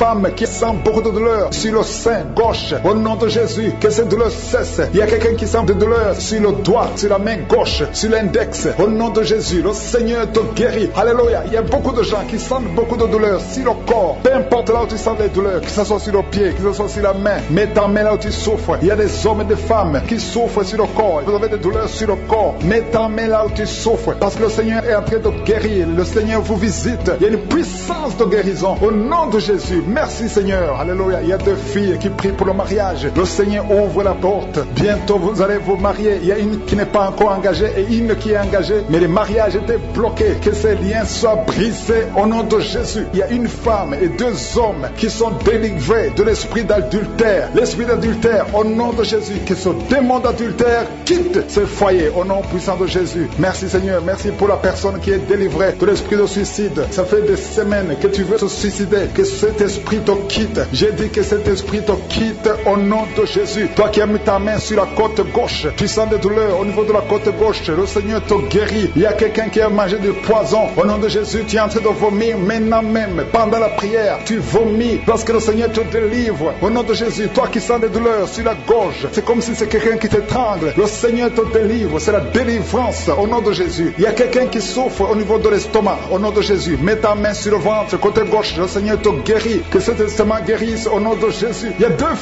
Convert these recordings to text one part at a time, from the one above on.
femme qui sent beaucoup de douleur sur le sein gauche. Au nom de Jésus, que cette douleur cesse. Il y a quelqu'un qui sent de douleur sur le doigt, sur la main gauche, sur l'index. Au nom de Jésus, le Seigneur te guérit. Alléluia. Il y a beaucoup de gens qui sentent beaucoup de douleur sur le corps. Peu importe là où tu sens les douleurs, que ce soit sur le pied, que ce soit sur la main, mets ta main là où tu souffres. Il y a des hommes et des femmes qui souffrent sur le corps. Vous avez des douleurs sur le corps. Mets ta main là où tu souffres. Parce que le Seigneur est en train de guérir. Le Seigneur vous visite. Il y a une puissance de guérison. Au nom de Jésus. Merci Seigneur. Alléluia. Il y a deux filles qui prient pour le mariage. Le Seigneur ouvre la porte. Bientôt vous allez vous marier. Il y a une qui n'est pas encore engagée et une qui est engagée. Mais le mariage était bloqué. Que ces liens soient brisés au nom de Jésus. Il y a une femme et deux hommes qui sont délivrés de l'esprit d'adultère. L'esprit d'adultère au nom de Jésus. Que ce démon d'adultère quitte ce foyer au nom puissant de Jésus. Merci Seigneur. Merci pour la personne qui est délivrée de l'esprit de suicide. Ça fait des semaines que tu veux te suicider. Que cet esprit te quitte. J'ai dit que cet esprit te quitte au nom de Jésus. Toi qui as mis ta main sur la côte gauche, tu sens des douleurs au niveau de la côte gauche. Le Seigneur te guérit. Il y a quelqu'un qui a mangé du poison. Au nom de Jésus, tu es en train de vomir maintenant même. Pendant la prière, tu vomis parce que le Seigneur te délivre. Au nom de Jésus, toi qui sens des douleurs sur la gorge, c'est comme si c'est quelqu'un qui t'étrangle. Le Seigneur te délivre. C'est la délivrance au nom de Jésus. Il y a quelqu'un qui souffre au niveau de l'estomac. Au nom de Jésus, mets ta main sur le ventre, côté gauche. Le Seigneur te guérit. Que cet estomac guérisse au nom de Jésus. Il y a deux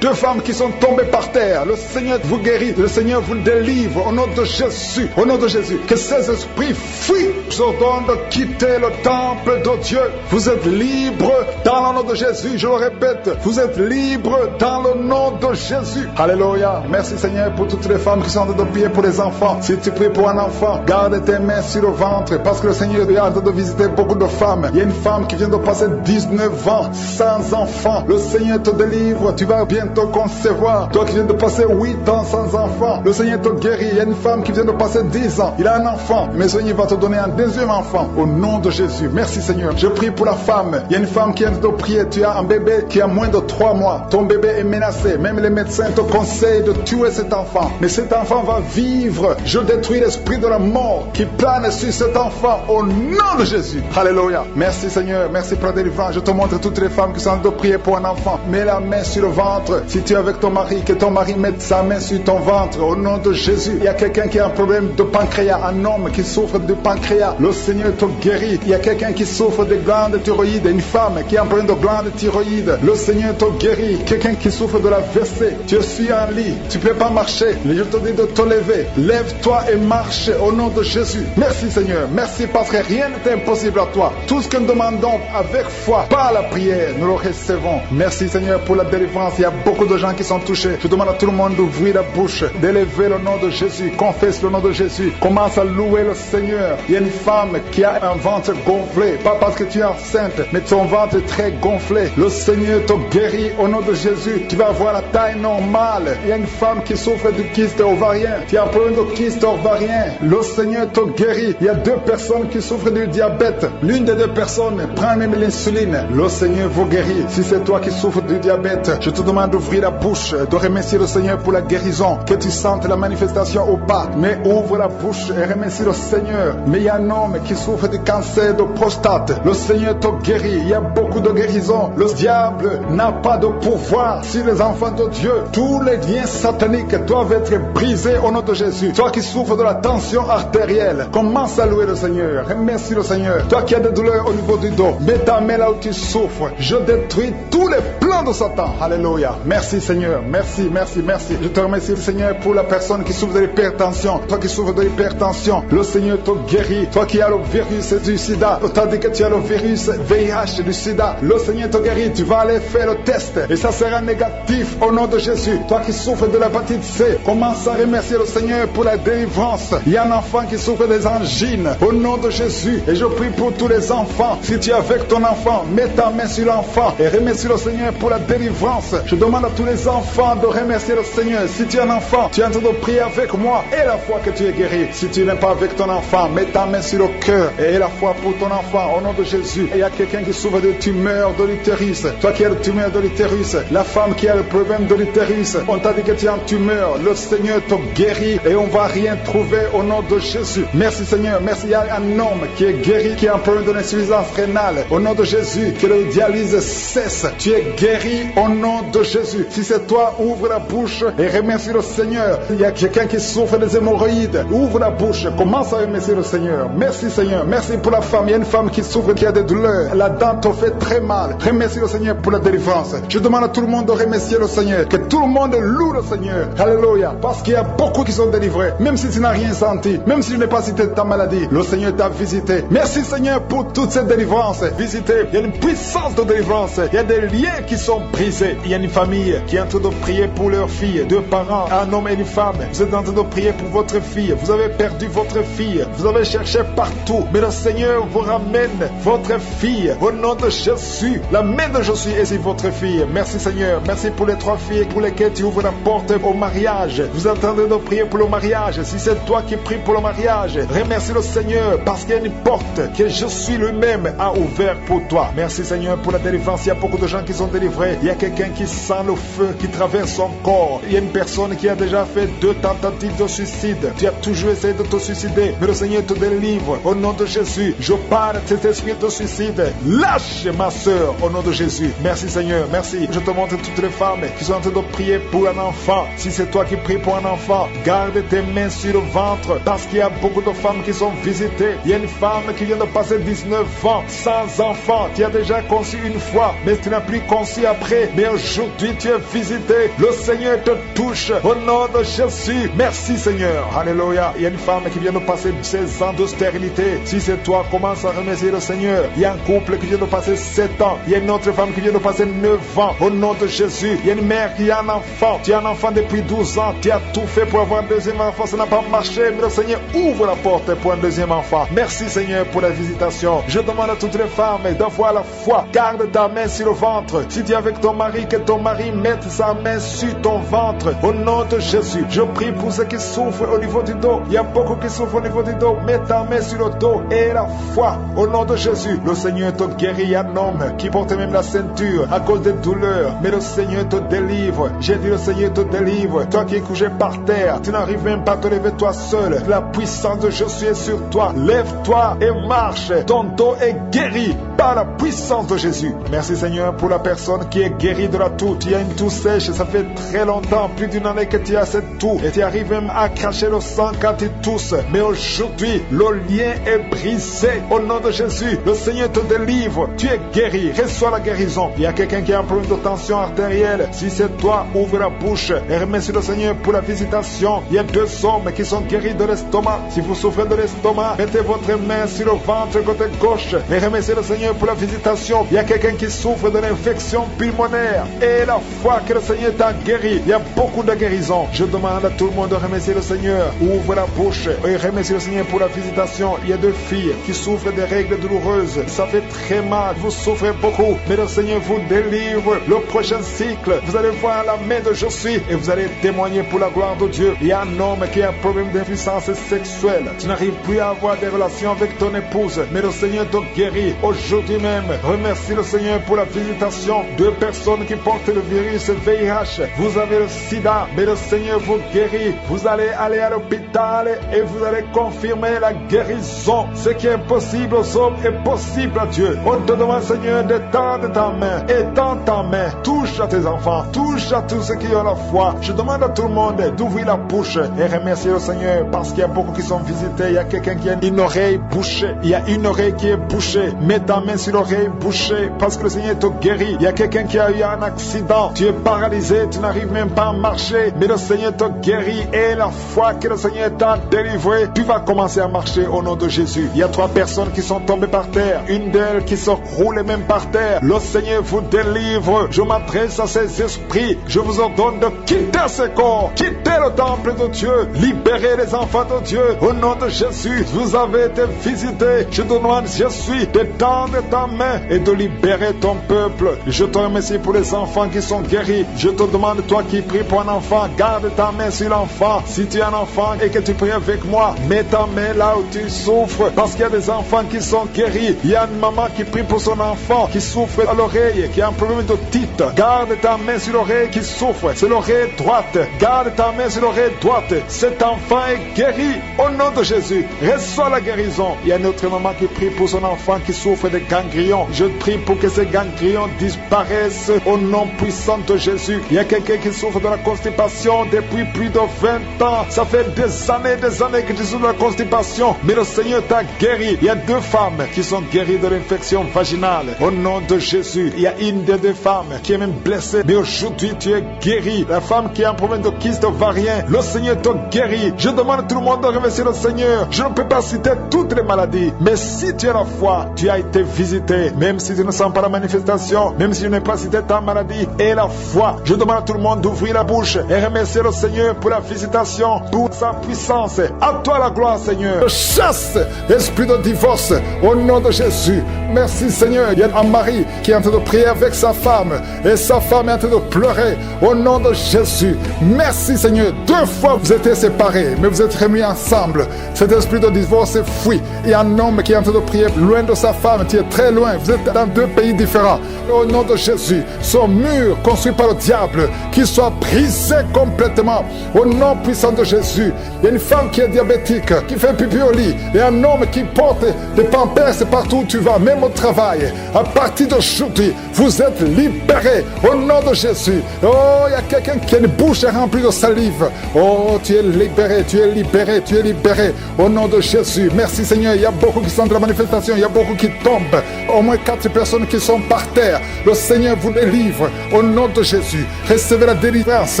femmes qui sont tombées par terre. Le Seigneur vous guérit. Le Seigneur vous délivre au nom de Jésus. Au nom de Jésus. Que ces esprits fuient. Je ordonne de quitter le temple de Dieu. Vous êtes libres dans le nom de Jésus. Je le répète, vous êtes libres dans le nom de Jésus. Alléluia. Merci Seigneur pour toutes les femmes qui sont en train de prier pour les enfants. Si tu pries pour un enfant, garde tes mains sur le ventre parce que le Seigneur est en train de visiter beaucoup de femmes. Il y a une femme qui vient de passer 19 ans sans enfant. Le Seigneur te délivre. Tu vas bientôt concevoir. Toi qui viens de passer 8 ans sans enfant, le Seigneur te guérit. Il y a une femme qui vient de passer 10 ans. Il a un enfant. Mais le Seigneur va te donner un deuxième enfant au nom de Jésus. Merci Seigneur. Je prie pour la femme. Il y a une femme qui vient de prier. Tu as un bébé qui a moins de 3 mois. Ton bébé est menacé. Même les médecins te conseillent de tuer cet enfant. Mais cet enfant va vivre. Je détruis l'esprit de la mort qui plane sur cet enfant au nom de Jésus. Alléluia. Merci Seigneur. Merci pour la délivrance. Je te montre toutes les femmes qui sont en train de prier pour un enfant. Mets la main sur le ventre. Si tu es avec ton mari, que ton mari mette sa main sur ton ventre au nom de Jésus. Il y a quelqu'un qui a un problème de pancréas. Un homme qui souffre de pancréas. Le Seigneur te guérit. Il y a quelqu'un qui souffre de glandes thyroïdes. Une femme qui a un problème de glandes thyroïdes. Le Seigneur te guérit. Quelqu'un qui souffre de la WC. Tu es sur un lit. Tu ne peux pas marcher. Je te dis de te lever. Lève-toi et marche au nom de Jésus. Merci Seigneur. Merci parce que rien n'est impossible à toi. Tout ce que nous demandons avec foi, par la prière, nous le recevons. Merci Seigneur pour la délivrance. Il y a beaucoup de gens qui sont touchés. Je demande à tout le monde d'ouvrir la bouche, d'élever le nom de Jésus. Confesse le nom de Jésus. Commence à louer le Seigneur. Il y a une femme qui a un ventre gonflé. Pas parce que tu es enceinte, mais ton ventre est très gonflé. Le Seigneur te guérit au nom de Jésus. Tu vas avoir la taille normale. Il y a une femme qui souffre de kyste ovarien. Tu as un problème de kyste ovarien. Le Seigneur te guérit. Il y a 2 personnes qui souffrent du diabète. L'une des 2 personnes prend même l'insuline. Le Seigneur vous guérit. Si c'est toi qui souffres du diabète, je te demande d'ouvrir la bouche, de remercier le Seigneur pour la guérison. Que tu sentes la manifestation ou pas. Mais ouvre la bouche et remercie le Seigneur. Mais il y a un homme qui souffre du cancer de prostate. Le Seigneur te guérit. Il y a beaucoup de guérisons. Le diable n'a pas de pouvoir sur les enfants de Dieu. Tous les liens sataniques doivent être brisés au nom de Jésus. Toi qui souffres de la tension artérielle, commence à louer le Seigneur. Remercie le Seigneur. Toi qui as des douleurs au niveau du dos, mets ta main là où tu souffres. Je détruis tous les plans de Satan. Alléluia. Merci Seigneur. Merci, merci, merci. Je te remercie le Seigneur pour la personne qui souffre de l'hypertension. Toi qui souffres de l'hypertension, le Seigneur te guérit. Toi qui as le virus du sida, tandis que tu as le virus VIH du sida, le Seigneur te guérit. Tu vas aller faire le test et ça sera négatif au nom de Jésus. Toi qui souffres de l'hépatite C, commence à remercier le Seigneur pour la délivrance. Il y a un enfant qui souffre des angines au nom de Jésus. Et je prie pour tous les enfants. Si tu es avec ton enfant, mets ta main sur l'enfant et remercie le Seigneur pour la délivrance. Je demande à tous les enfants de remercier le Seigneur. Si tu es un enfant, tu es en train de prier avec moi et la foi que tu es guéri. Si tu n'es pas avec ton enfant, mets ta main sur le cœur et la foi pour ton enfant au nom de Jésus. Et il y a quelqu'un qui souffre de tumeur de l'utérus, toi qui as le tumeur de l'utérus, la femme qui a le problème de l'utérus, on t'a dit que tu es en tumeur, le Seigneur te guérit et on va rien trouver au nom de Jésus. Merci Seigneur, merci. Il y a un homme qui est guéri, qui a un problème de l'insuffisance rénale, au nom de Jésus, que le dialyse cesse. Tu es guéri au nom de Jésus. Si c'est toi, ouvre la bouche et remercie le Seigneur. Il y a quelqu'un qui souffre des hémorroïdes, ouvre la bouche, commence à remercier le Seigneur. Merci Seigneur, merci pour la femme. Il y a une femme qui souffre, qui a des douleurs, la dent te fait très mal. Remercie le Seigneur pour la délivrance. Je demande à tout le monde de remercier le Seigneur, que tout le monde loue le Seigneur. Alléluia, parce qu'il y a beaucoup qui sont délivrés, même si tu n'as rien senti, même si tu n'es pas cité de ta maladie, le Seigneur t'a visité. Merci Seigneur pour toute cette délivrance. Visité, il y a une puissance de délivrance, il y a des liens qui sont brisés. Il y a une famille qui est en train de prier pour leur fille, deux parents, un homme et une femme. Vous êtes en train de prier pour votre fille, vous avez perdu votre fille, vous avez cherché partout, mais le Seigneur vous ramène votre fille au nom de Jésus. La main de Jésus est sur votre fille. Merci Seigneur, merci pour les 3 filles pour lesquelles tu ouvres la porte au mariage. Vous êtes en train de prier pour le mariage. Si c'est toi qui pries pour le mariage, remercie le Seigneur parce qu'il y a une porte que Jésus lui-même a ouverte pour toi. Merci Seigneur pour la délivrance. Il y a beaucoup de gens qui sont délivrés. Il y a quelqu'un qui sent le feu qui traverse son corps. Il y a une personne qui a déjà fait 2 tentatives de suicide. Tu as toujours essayé de te suicider, mais le Seigneur te délivre au nom de Jésus. Je parle de cet esprit de suicide. Lâche ma soeur au nom de Jésus. Merci Seigneur, merci. Je te montre toutes les femmes qui sont en train de prier pour un enfant. Si c'est toi qui pries pour un enfant, garde tes mains sur le ventre parce qu'il y a beaucoup de femmes qui sont visitées. Il y a une femme qui vient de passer 19 ans sans enfant. Tu as déjà conçu une fois, mais tu n'as plus conçu après. Mais aujourd'hui, tu es visité. Le Seigneur te touche au nom de Jésus. Merci Seigneur. Alléluia. Il y a une femme qui vient de passer 16 ans de stérilité. Si c'est toi, commence à remercier le Seigneur. Il y a un couple qui vient de passer 7 ans. Il y a une autre femme qui vient de passer 9 ans. Au nom de Jésus. Il y a une mère qui a un enfant. Tu as un enfant depuis 12 ans. Tu as tout fait pour avoir un deuxième enfant. Ça n'a pas marché. Mais le Seigneur ouvre la porte pour un deuxième enfant. Merci Seigneur pour la visitation. Je demande à toutes les femmes d'avoir la foi. Garde ta main sur le ventre. Si tu es avec ton mari, que ton mari mette sa main sur ton ventre. Au nom de Jésus. Je prie pour ceux qui souffrent au niveau du dos. Il y a beaucoup qui souffrent au niveau du dos. Mets ta main sur le dos et la foi. Au nom de Jésus. Le Seigneur te guérit. Il y a un homme qui porte même la ceinture à cause des douleurs. Mais le Seigneur te délivre. J'ai dit le Seigneur te délivre. Toi qui es couché par terre, tu n'arrives même pas à te lever toi seul. La puissance de Jésus est sur toi. Lève-toi et marche. Ton dos est guéri par la puissance de Jésus. Merci Seigneur pour la personne qui est guérie de la toux. Tu as une toux sèche, ça fait très longtemps, plus d'une année que tu as cette toux. Et tu arrives même à cracher le sang quand tu tousses. Mais aujourd'hui, le lien est brisé. Au nom de Jésus, le Seigneur te délivre. Tu es guéri. Reçois la guérison. Il y a quelqu'un qui a un problème de tension artérielle. Si c'est toi, ouvre la bouche et remercie le Seigneur pour la visitation. Il y a 2 hommes qui sont guéris de l'estomac. Si vous souffrez de l'estomac, mettez votre main sur le ventre côté gauche et remerciez le Seigneur pour la visitation. Il y a quelqu'un qui souffre de l'infection pulmonaire et la foi que le Seigneur t'a guéri. Il y a beaucoup de guérisons. Je demande à tout le monde de remercier le Seigneur. Ouvre la bouche et remercie le Seigneur pour la visitation. Il y a 2 filles qui souffrent des règles douloureuses. Ça fait très mal. Vous souffrez beaucoup. Mais le Seigneur vous délivre. Le prochain cycle, vous allez voir la main de Jésus et vous allez témoigner pour la gloire de Dieu. Il y a un homme qui a un problème d'impuissance sexuelle. Tu n'arrives plus à avoir des relations avec ton épouse. Mais le Seigneur te guérit. Aujourd'hui même, remercie le Seigneur pour la visitation. 2 personnes qui portent le virus VIH. Vous avez le sida, mais le Seigneur vous guérit. Vous allez aller à l'hôpital et vous allez confirmer la guérison. Ce qui est impossible aux hommes est possible à Dieu. On te demande, Seigneur, d'étendre ta main. Étends ta main. Touche à tes enfants. Touche à tous ceux qui ont la foi. Je demande à tout le monde d'ouvrir la bouche et remercier le Seigneur parce qu'il y a beaucoup qui sont visités. Il y a quelqu'un qui a une oreille bouchée. Il y a une oreille qui est bouchée. Mets ta main sur l'oreille bouchée parce que le Seigneur te guérit. Il y a quelqu'un qui a eu un accident. Tu es paralysé. Tu n'arrives même pas à marcher. Mais le Seigneur te guérit et la foi que le Seigneur t'a délivré, tu vas commencer à marcher au nom de Jésus. Il y a 3 personnes qui sont tombées par terre. Une d'elles qui se roule même par terre. Le Seigneur vous délivre. Je m'adresse à ces esprits. Je vous ordonne de quitter ce corps. Quittez le temple de Dieu. Libérez les enfants de Dieu. Au nom de Jésus, vous avez été visités. Je demande Jésus d'étendre d'étendre ta main et de libérer ton peuple. Je te remercie pour les enfants qui sont guéris. Je te demande, toi qui pries pour un enfant, garde ta main sur l'enfant. Si tu es un enfant et que tu pries avec moi, mets ta main là où tu souffres, parce qu'il y a des enfants qui sont guéris. Il y a une maman qui prie pour son enfant qui souffre à l'oreille, qui a un problème d'otite. Garde ta main sur l'oreille qui souffre, c'est l'oreille droite. Garde ta main sur l'oreille droite. Cet enfant est guéri au nom de Jésus. Reçois la guérison. Il y a une autre maman qui prie pour son enfant qui souffre de ganglions. Je prie pour que ces ganglions disparaissent au nom puissant de Jésus. Il y a quelqu'un qui souffre de la constipation depuis plus de 20 ans. Ça fait des années que tu souffres de la constipation, mais le Seigneur t'a guéri. Il y a 2 femmes qui sont guéries de l'infection vaginale au nom de Jésus. Il y a une des 2 femmes qui est même blessée, mais aujourd'hui tu es guéri. La femme qui a un problème de kyste ovarien, le Seigneur te guérit. Je demande à tout le monde de remercier le Seigneur. Je ne peux pas citer toutes les maladies, mais si tu as la foi, tu as été visité. Même si tu ne sens pas la manifestation, même si je n'ai pas cité ta maladie, et la foi, je demande à tout le monde d'ouvrir la bouche et remercier le Seigneur pour la visitation, pour sa puissance. À toi la gloire, Seigneur. Je chasse l'esprit de divorce au nom de Jésus. Merci, Seigneur. Il y a un mari qui est en train de prier avec sa femme, et sa femme est en train de pleurer au nom de Jésus. Merci, Seigneur. 2 fois vous étiez séparés, mais vous êtes remis ensemble. Cet esprit de divorce est fui. Il y a un homme qui est en train de prier loin de sa femme, qui est très loin. Vous êtes dans 2 pays différents. Au nom de Jésus, son mur construit par le diable, qu'il soit brisé complètement. Au nom puissant de Jésus. Il y a une femme qui est diabétique, qui fait pipi au lit. Et un homme qui porte des pampers partout où tu vas, même au travail. À partir d'aujourd'hui, vous êtes libérés. Au nom de Jésus. Oh, il y a quelqu'un qui a une bouche remplie de salive. Oh, tu es libéré, tu es libéré, tu es libéré. Au nom de Jésus. Merci, Seigneur. Il y a beaucoup qui sont de la manifestation. Il y a beaucoup qui tombent. Au moins 4 personnes qui sont par terre. Le Seigneur vous délivre. Au nom de Jésus. Recevez la délivrance.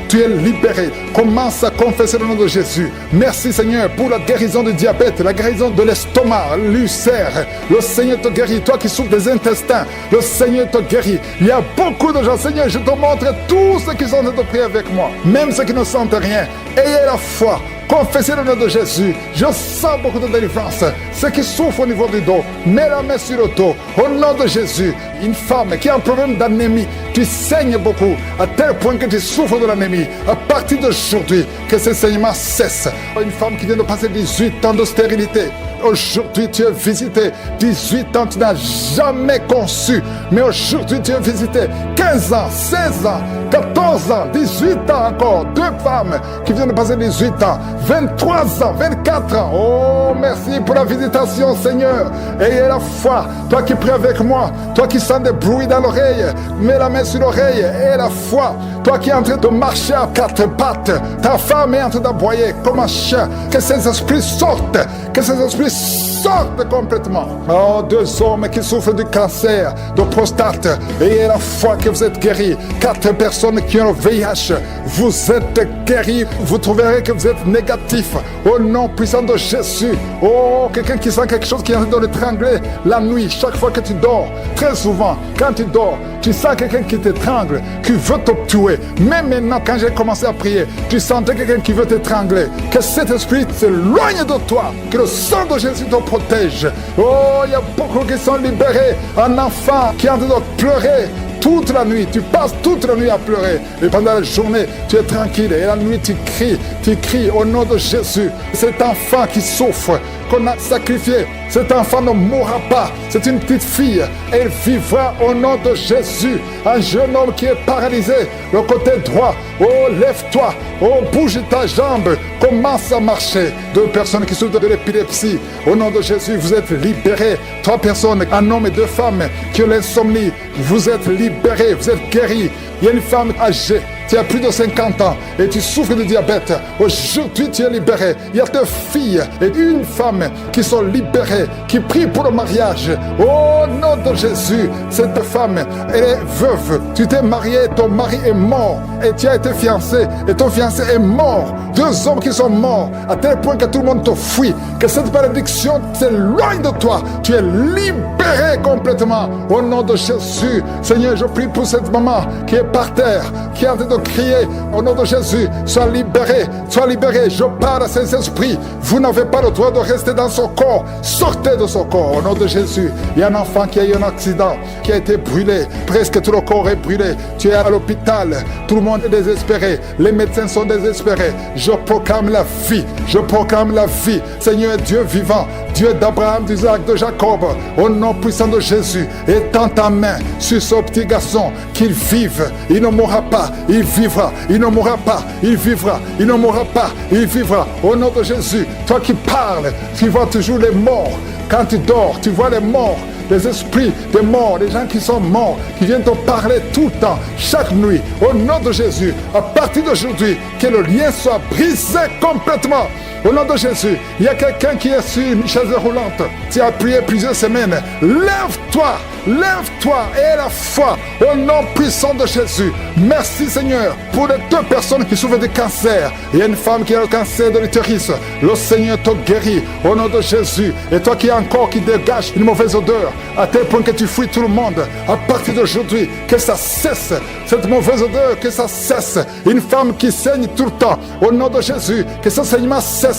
Tu es libéré. Commence à confesser le nom de Jésus. Merci, Seigneur, pour la guérison du diabète, la guérison de l'estomac, l'ulcère. Le Seigneur te guérit. Toi qui souffres des intestins, le Seigneur te guérit. Il y a beaucoup de gens. Seigneur, je te montre tous ceux qui sont en train de prier avec moi. Même ceux qui ne sentent rien. Ayez la foi. Confessez le nom de Jésus. Je sens beaucoup de délivrance. Ceux qui souffrent au niveau du dos, mets la main sur le dos. Au nom de Jésus. Une femme qui a un problème d'anémie, tu saignes beaucoup, à tel point que tu souffres de l'anémie. À partir d'aujourd'hui, que ce saignement cesse. Une femme qui vient de passer 18 ans de stérilité. Aujourd'hui, tu es visité. 18 ans, tu n'as jamais conçu. Mais aujourd'hui, tu es visité. 15 ans, 16 ans, 14 ans, 18 ans encore. 2 femmes qui viennent de passer 18 ans. 23 ans, 24 ans. Oh, merci pour la visitation, Seigneur. Ayez la foi. Toi qui pries avec moi, toi qui sens des bruits dans l'oreille, mets la main sur l'oreille. Ayez la foi. Toi qui es en train de marcher à 4 pattes, ta femme est en train d'aboyer comme un chien. Que ces esprits sortent. Que ces esprits sortent complètement. Oh, 2 hommes qui souffrent du cancer, de prostate. Ayez la foi que vous êtes guéris. 4 personnes qui ont le VIH. Vous êtes guéris. Vous trouverez que vous êtes négatif. Au nom puissant de Jésus. Oh, quelqu'un qui sent quelque chose qui est en train de l'étrangler la nuit, chaque fois que tu dors. Très souvent, quand tu dors, tu sens quelqu'un qui t'étrangle, qui veut te tuer. Même maintenant, quand j'ai commencé à prier, tu sentais quelqu'un qui veut t'étrangler. Que cet esprit s'éloigne de toi. Que le sang de Jésus te protège. Oh, il y a beaucoup qui sont libérés. Un enfant qui est en train de pleurer toute la nuit, tu passes toute la nuit à pleurer. Et pendant la journée, tu es tranquille. Et la nuit, tu cries au nom de Jésus. Cet enfant qui souffre, qu'on a sacrifié, cet enfant ne mourra pas. C'est une petite fille. Elle vivra au nom de Jésus. Un jeune homme qui est paralysé, le côté droit. Oh, lève-toi. Oh, bouge ta jambe. Commence à marcher. 2 personnes qui souffrent de l'épilepsie. Au nom de Jésus, vous êtes libérés. 3 personnes, un homme et 2 femmes qui ont l'insomnie. Vous êtes libérés. Vous êtes guéris. Il y a une femme âgée. Tu as plus de 50 ans et tu souffres de diabète. Aujourd'hui, tu es libéré. Il y a 2 filles et 1 femme qui sont libérées, qui prient pour le mariage. Au nom de Jésus, cette femme, elle est veuve. Tu t'es marié, ton mari est mort et tu as été fiancé et ton fiancé est mort. 2 hommes qui sont morts à tel point que tout le monde te fuit. Que cette malédiction s'éloigne de toi. Tu es libéré complètement. Au nom de Jésus, Seigneur, je prie pour cette maman qui est par terre, qui est en train de crier au nom de Jésus, sois libéré, sois libéré. Je parle à ces esprits, vous n'avez pas le droit de rester dans son corps, sortez de son corps au nom de Jésus. Il y a un enfant qui a eu un accident, qui a été brûlé, presque tout le corps est brûlé. Tu es à l'hôpital, tout le monde est désespéré, les médecins sont désespérés. Je proclame la vie, je proclame la vie. Seigneur Dieu vivant, Dieu d'Abraham, d'Isaac, de Jacob, au nom puissant de Jésus, étends ta main sur ce petit garçon, qu'il vive, il ne mourra pas, il vivra, il ne mourra pas, il vivra, il ne mourra pas, il vivra, au nom de Jésus. Toi qui parles, tu vois toujours les morts, quand tu dors, tu vois les morts, les esprits des morts, les gens qui sont morts, qui viennent te parler tout le temps, chaque nuit, au nom de Jésus. À partir d'aujourd'hui, que le lien soit brisé complètement. Au nom de Jésus, il y a quelqu'un qui est sur une chaise roulante. Tu as prié plusieurs semaines. Lève-toi, lève-toi et aie la foi au nom puissant de Jésus. Merci Seigneur pour les 2 personnes qui souffrent de cancer. Il y a une femme qui a le cancer de l'utérus. Le Seigneur te guérit au nom de Jésus. Et toi qui as encore qui dégage une mauvaise odeur, à tel point que tu fuis tout le monde, à partir d'aujourd'hui, que ça cesse, cette mauvaise odeur, que ça cesse. Une femme qui saigne tout le temps, au nom de Jésus, que ce saignement cesse.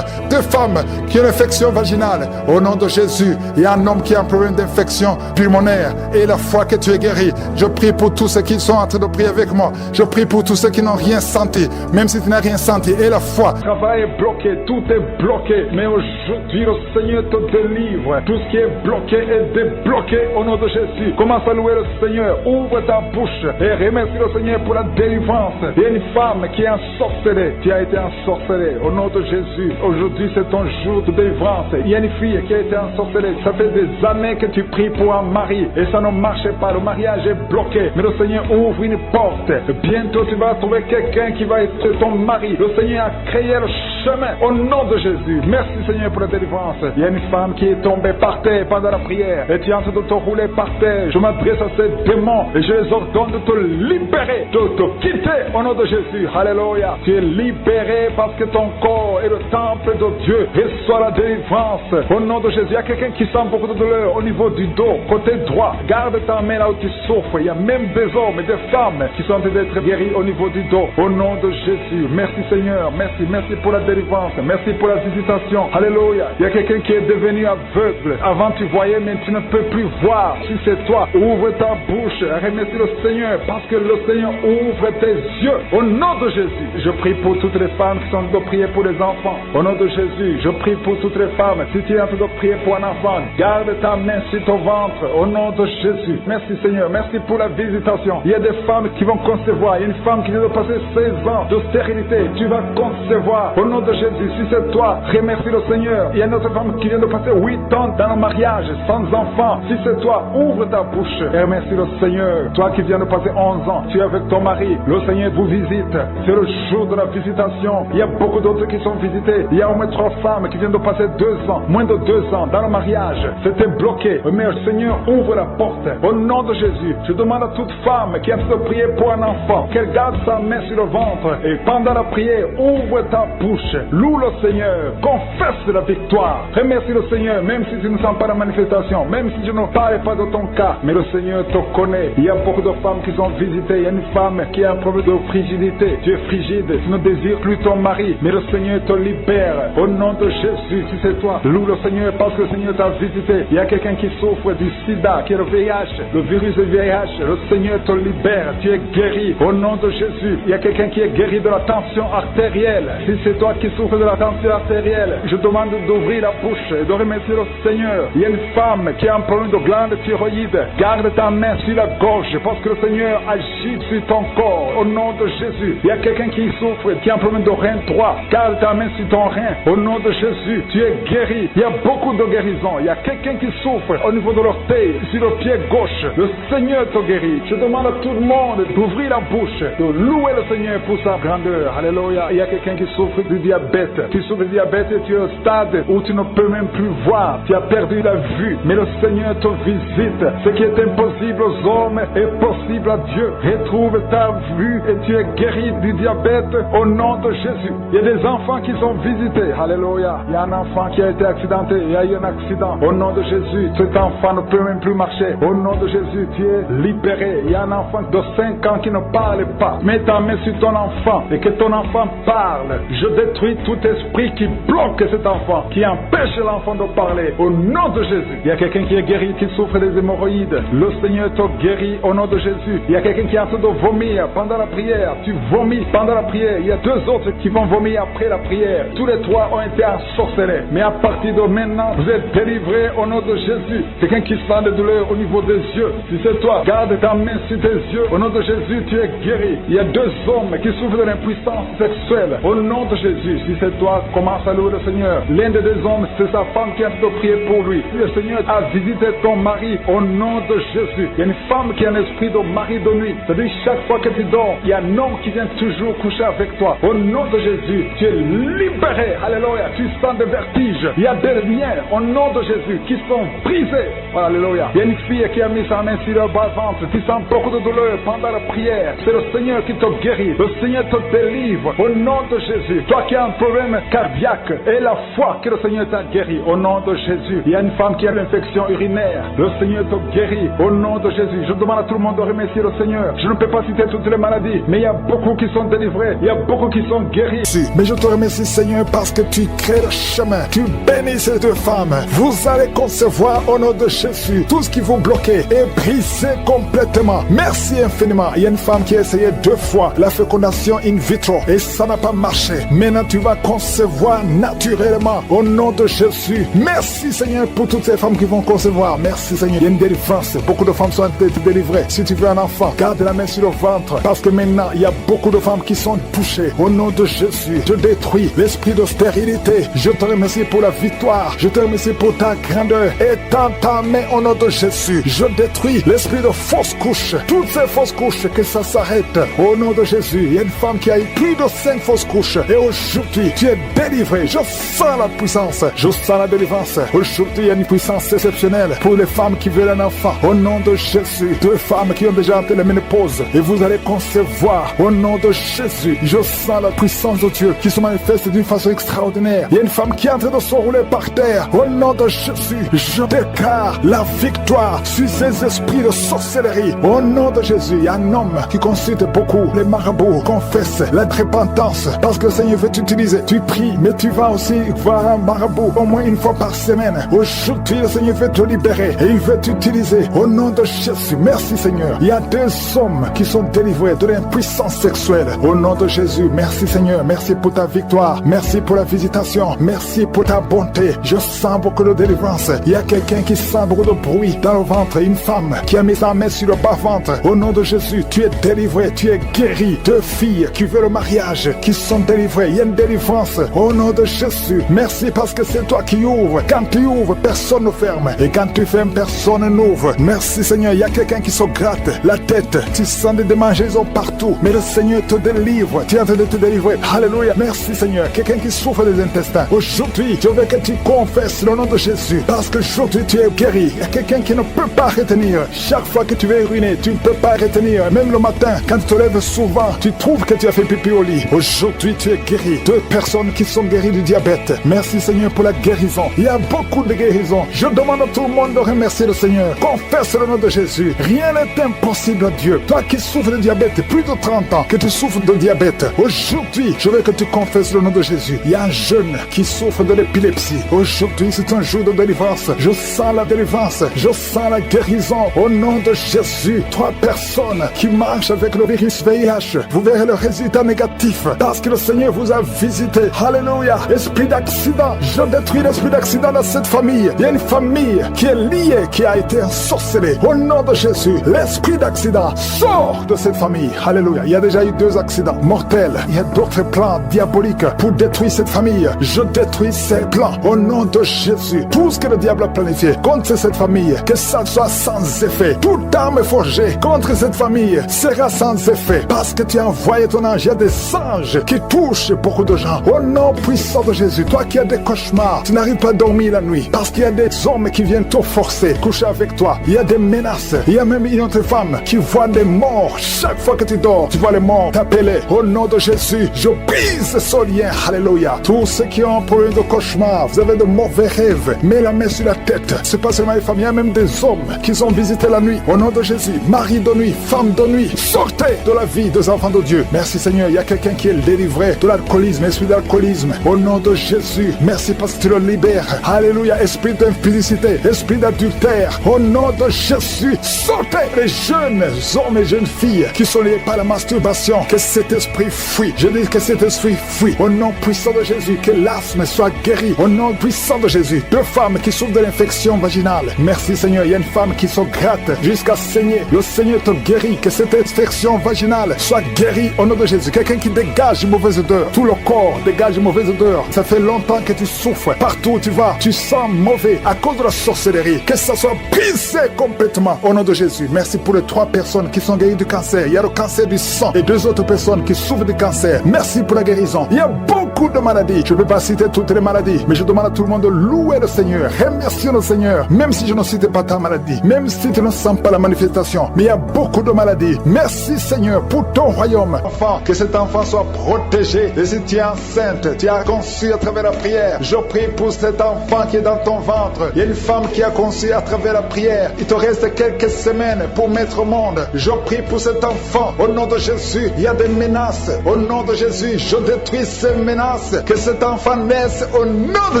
2 femmes qui ont une infection vaginale, au nom de Jésus. Il y a un homme qui a un problème d'infection pulmonaire, et la foi que tu es guéri. Je prie pour tous ceux qui sont en train de prier avec moi. Je prie pour tous ceux qui n'ont rien senti, même si tu n'as rien senti, et la foi. Le travail est bloqué, tout est bloqué, mais aujourd'hui le Seigneur te délivre. Tout ce qui est bloqué est débloqué au nom de Jésus. Commence à louer le Seigneur, ouvre ta bouche et remercie le Seigneur pour la délivrance. Il y a une femme qui est ensorcelée, qui a été ensorcelée au nom de Jésus. Aujourd'hui c'est ton jour de délivrance. Il y a une fille qui a été ensorcelée, ça fait des années que tu pries pour un mari et ça ne marche pas, le mariage est bloqué, mais le Seigneur ouvre une porte. Bientôt tu vas trouver quelqu'un qui va être ton mari. Le Seigneur a créé le chemin au nom de Jésus. Merci Seigneur pour la délivrance. Il y a une femme qui est tombée par terre pendant la prière et tu es en train de te rouler par terre. Je m'adresse à ces démons et je les ordonne de te libérer, de te quitter au nom de Jésus. Alléluia. Tu es libéré parce que ton corps est le temple de Dieu. Reçois la délivrance au nom de Jésus. Il y a quelqu'un qui sent beaucoup de douleur au niveau du dos, côté droit. Garde ta main là où tu souffres. Il y a même des hommes et des femmes qui sont en train d'être guéris au niveau du dos. Au nom de Jésus. Merci Seigneur. Merci. Merci pour la délivrance. Merci pour la visitation. Alléluia. Il y a quelqu'un qui est devenu aveugle. Avant tu voyais, mais tu ne peux plus voir. Si c'est toi, ouvre ta bouche. Remercie le Seigneur parce que le Seigneur ouvre tes yeux. Au nom de Jésus. Je prie pour toutes les femmes qui sont en train de prier pour les enfants. Au nom de Jésus. Je prie pour toutes les femmes. Si tu es en train de prier pour un enfant, garde ta main sur ton ventre. Au nom de Jésus. Merci Seigneur. Merci pour la visitation. Il y a des femmes qui vont concevoir. Il y a une femme qui vient de passer 16 ans de stérilité. Tu vas concevoir. Au nom de Jésus. Si c'est toi, remercie le Seigneur. Il y a une autre femme qui vient de passer 8 ans dans le mariage, sans enfant. Si c'est toi, ouvre ta bouche et remercie le Seigneur. Toi qui viens de passer 11 ans, tu es avec ton mari. Le Seigneur vous visite. C'est le jour de la visitation. Il y a beaucoup d'autres qui sont visités. Il y a au moins 3 femmes qui viennent de passer 2 ans, moins de 2 ans dans le mariage. C'était bloqué. Mais le Seigneur ouvre la porte. Au nom de Jésus, je demande à toute femme qui a envie de prier pour un enfant qu'elle garde sa main sur le ventre et pendant la prière, ouvre ta bouche. Loue le Seigneur. Confesse la victoire. Remercie le Seigneur, même si tu ne sens pas la manifestation, même si je ne parle pas de ton cas, mais le Seigneur te connaît. Il y a beaucoup de femmes qui sont visitées. Il y a une femme qui a un problème de frigidité. Tu es frigide, tu ne désires plus ton mari, mais le Seigneur te libère. Au nom de Jésus, si c'est toi, loue le Seigneur parce que le Seigneur t'a visité. Il y a quelqu'un qui souffre du sida, qui est le VIH, le virus du VIH. Le Seigneur te libère. Tu es guéri. Au nom de Jésus, il y a quelqu'un qui est guéri de la tension artérielle. Si c'est toi qui souffres de la tension artérielle, je demande d'ouvrir la bouche et de remercier le Seigneur. Il y a une femme qui a un problème de glande thyroïde. Garde ta main sur la gorge parce que le Seigneur agit sur ton corps. Au nom de Jésus, il y a quelqu'un qui souffre, qui a un problème de rein droit. Garde ta main sur ton rein. Au nom de Jésus, tu es guéri. Il y a beaucoup de guérisons. Il y a quelqu'un qui souffre au niveau de l'orteil, sur le pied gauche. Le Seigneur te guérit. Je demande à tout le monde d'ouvrir la bouche, de louer le Seigneur pour sa grandeur. Alléluia. Il y a quelqu'un qui souffre du diabète. Tu souffres de diabète et tu es au stade où tu ne peux même plus voir. Tu as perdu la vue, mais le Seigneur te visite. Ce qui est impossible aux hommes est possible à Dieu. Retrouve ta vue et tu es guéri du diabète au nom de Jésus. Il y a des enfants qui sont visités. Alléluia. Il y a un enfant qui a été accidenté. Il y a eu un accident. Au nom de Jésus, cet enfant ne peut même plus marcher. Au nom de Jésus, tu es libéré. Il y a un enfant de 5 ans qui ne parle pas. Mets ta main sur ton enfant et que ton enfant parle. Je détruis tout esprit qui bloque cet enfant, qui empêche l'enfant de parler. Au nom de Jésus. Il y a quelqu'un qui est guéri, qui souffre des hémorroïdes. Le Seigneur te guérit au nom de Jésus. Il y a quelqu'un qui est en train de vomir pendant la prière. Tu vomis pendant la prière. Il y a 2 autres qui vont vomir après la prière. Tous les 3 ont été ensorcelés. Mais à partir de maintenant, vous êtes délivrés au nom de Jésus. Quelqu'un qui sent des douleurs au niveau des yeux. Si c'est toi, garde ta main sur tes yeux. Au nom de Jésus, tu es guéri. Il y a 2 hommes qui souffrent de l'impuissance sexuelle. Au nom de Jésus, si c'est toi, commence à louer le Seigneur. L'un des 2 hommes, c'est sa femme qui a de prier pour lui. Le Seigneur a visité ton mari au nom de Jésus. Il y a une femme qui a un esprit de mari de nuit. C'est-à-dire chaque fois que tu dors, il y a un homme qui vient toujours coucher avec toi. Au nom de Jésus, tu es libéré. Alléluia. Tu sens des vertiges. Il y a des liens au nom de Jésus qui sont brisés. Alléluia. Il y a une fille qui a mis sa main sur le bas-ventre. Tu sens beaucoup de douleur pendant la prière. C'est le Seigneur qui te guérit. Le Seigneur te délivre au nom de Jésus. Toi qui as un problème cardiaque, et la foi que le Seigneur t'a guéri au nom de Jésus. Il y a une femme qui a l'infection urinaire. Le Seigneur te guérit au nom de Jésus. Je demande à tout le monde de remercier le Seigneur. Je ne peux pas citer toutes les maladies, mais il y a beaucoup qui sont délivrés. Il y a beaucoup qui sont guéris. Mais je te remercie, Seigneur, parce que tu crées le chemin. Tu bénis ces 2 femmes. Vous allez concevoir au nom de Jésus. Tout ce qui vous bloquait est brisé complètement. Merci infiniment. Il y a une femme qui a essayé 2 fois la fécondation in vitro et ça n'a pas marché. Maintenant, tu vas concevoir naturellement au nom de Jésus. Merci, Seigneur, pour toutes ces femmes qui vont concevoir. Merci, Seigneur. Il y a une délivrance. Beaucoup de femmes sont délivrées. Si tu veux un enfant, garde la main sur le ventre parce que maintenant, il y a beaucoup de femmes qui sont touchées. Au nom de Jésus, je détruis l'esprit de stérilité. Je te remercie pour la victoire. Je te remercie pour ta grandeur. Étends ta main au nom de Jésus. Je détruis l'esprit de fausses couches. Toutes ces fausses couches, que ça s'arrête. Au nom de Jésus, il y a une femme qui a eu plus de 5 fausses couches. Et aujourd'hui, tu es délivré. Je sens la puissance. Je sens la délivrance. Aujourd'hui, il y a une puissance exceptionnelle pour les femmes qui veulent un enfant. Au nom de Jésus, 2 femmes qui ont déjà atteint la ménopause. Et vous allez concevoir. Au nom de Jésus, je sens la puissance de Dieu qui se manifeste d'une façon extraordinaire. Il y a une femme qui est en train de se rouler par terre. Au nom de Jésus, je déclare la victoire sur ces esprits de sorcellerie. Au nom de Jésus, il y a un homme qui consulte beaucoup les marabouts, confesse la repentance parce que le Seigneur veut t'utiliser. Tu pries, mais tu vas aussi voir un marabout au moins une fois par semaine. Aujourd'hui, le Seigneur veut te libérer et il veut t'utiliser. Au nom de Jésus, merci Seigneur. Il y a 2 hommes qui sont délivrés de l'impuissance sexuelle. Au nom de Jésus, merci Seigneur. Merci pour ta victoire. Merci pour la visitation. Merci pour ta bonté. Je sens beaucoup de délivrance. Il y a quelqu'un qui sent beaucoup de bruit dans le ventre. Une femme qui a mis sa main sur le bas-ventre. Au nom de Jésus, tu es délivré. Tu es guéri. 2 filles qui veulent le mariage, qui sont délivrées. Il y a une délivrance. Au nom de Jésus, merci parce que c'est toi qui ouvres. Quand tu ouvres, personne ne ferme. Et quand tu fermes, personne n'ouvre. Merci Seigneur. Il y a quelqu'un qui se gratte la tête. Tu sens des démangeaisons partout. Mais le Seigneur te délivre. Tu es en train de te délivrer. Alléluia. Merci Seigneur. Quelqu'un qui souffre des intestins. Aujourd'hui, je veux que tu confesses le nom de Jésus. Parce que aujourd'hui, tu es guéri. Il y a quelqu'un qui ne peut pas retenir. Chaque fois que tu veux uriner, tu ne peux pas retenir. Même le matin, quand tu te lèves souvent, tu trouves que tu as fait pipi au lit. Aujourd'hui, tu es guéri. 2 personnes qui sont guéries du diabète. Merci Seigneur pour la guérison. Il y a beaucoup de guérisons. Je demande à tout le monde de remercier le Seigneur. Confesse le nom de Jésus. Rien n'est impossible à Dieu. Toi qui souffres de diabète, plus de 30 ans que tu souffres de diabète, aujourd'hui, je veux que tu confesses le nom de Jésus. Il y a un jeune qui souffre de l'épilepsie. Aujourd'hui, c'est un jour de délivrance. Je sens la délivrance. Je sens la guérison. Au nom de Jésus, 3 personnes qui marchent avec le virus VIH, vous verrez le résultat négatif parce que le Seigneur vous a visité. Alléluia. Esprit d'accident, je détruis l'esprit d'accident dans cette famille. Il y a une famille qui est liée, qui a été ensorcelée. Au nom de Jésus, l'esprit d'accident sort de cette famille. Alléluia. Il y a déjà eu 2 accidents mortels. Il y a d'autres plans diaboliques pour détruire cette famille. Je détruis ces plans au nom de Jésus. Tout ce que le diable a planifié contre cette famille, que ça soit sans effet. Toute arme forgée contre cette famille sera sans effet parce que tu as envoyé ton ange. Il y a des anges qui touchent pour beaucoup de gens. Au nom puissant de Jésus, toi qui as des cauchemars, tu n'arrives pas à dormir la nuit parce qu'il y a des hommes qui viennent te forcer, coucher avec toi. Il y a des menaces. Il y a même une autre femme qui voit des morts. Chaque fois que tu dors, tu vois les morts t'appeler. Au nom de Jésus, je brise ce lien. Alléluia. Tous ceux qui ont un problème de cauchemar, vous avez de mauvais rêves, mets la main sur la tête. C'est pas seulement les femmes, il y a même des hommes qui ont visité la nuit. Au nom de Jésus, mari de nuit, femme de nuit, sortez de la vie des enfants de Dieu. Merci Seigneur, il y a quelqu'un qui est délivré de l'alcoolisme, esprit d'alcoolisme. Au nom de Jésus, merci parce que tu le libères. Alléluia, esprit d'impudicité, esprit d'adultère. Au nom de Jésus, sortez les jeunes hommes et jeunes filles qui sont liés par la masturbation. Que cet esprit fuit. Je dis que cet esprit fuit. Au nom puissant de Jésus, que l'asthme soit guéri. Au nom puissant de Jésus, deux femmes qui souffrent de l'infection vaginale. Merci Seigneur, il y a une femme qui se gratte jusqu'à saigner. Le Seigneur te guérit. Que cette infection vaginale soit guérie au nom de Jésus. Quelqu'un qui dégage une mauvaise odeur. Tout le corps dégage une mauvaise odeur. Ça fait longtemps que tu souffres. Partout où tu vas, tu sens mauvais à cause de la sorcellerie. Que ça soit brisé complètement au nom de Jésus. Merci pour les 3 personnes qui sont guéries du cancer. Il y a le cancer du sang et 2 autres personnes qui souffrent du cancer. Merci pour la guérison. Il y a beaucoup de maladies. Je ne peux pas citer toutes les maladies, mais je demande à tout le monde de louer le Seigneur. Remercier le Seigneur. Même si je ne cite pas ta maladie, même si tu ne sens pas la manifestation, mais il y a beaucoup de maladies. Merci Seigneur pour ton royaume. Enfant, que cet enfant soit protégé. Et si tu es enceinte, tu as conçu à travers la prière. Je prie pour cet enfant qui est dans ton ventre. Il y a une femme qui a conçu à travers la prière. Il te reste quelques semaines pour mettre au monde. Je prie pour cet enfant. Au nom de Jésus, il y a des menaces. Au nom de Jésus, je détruis ces menaces. Que cet enfant naisse au nom de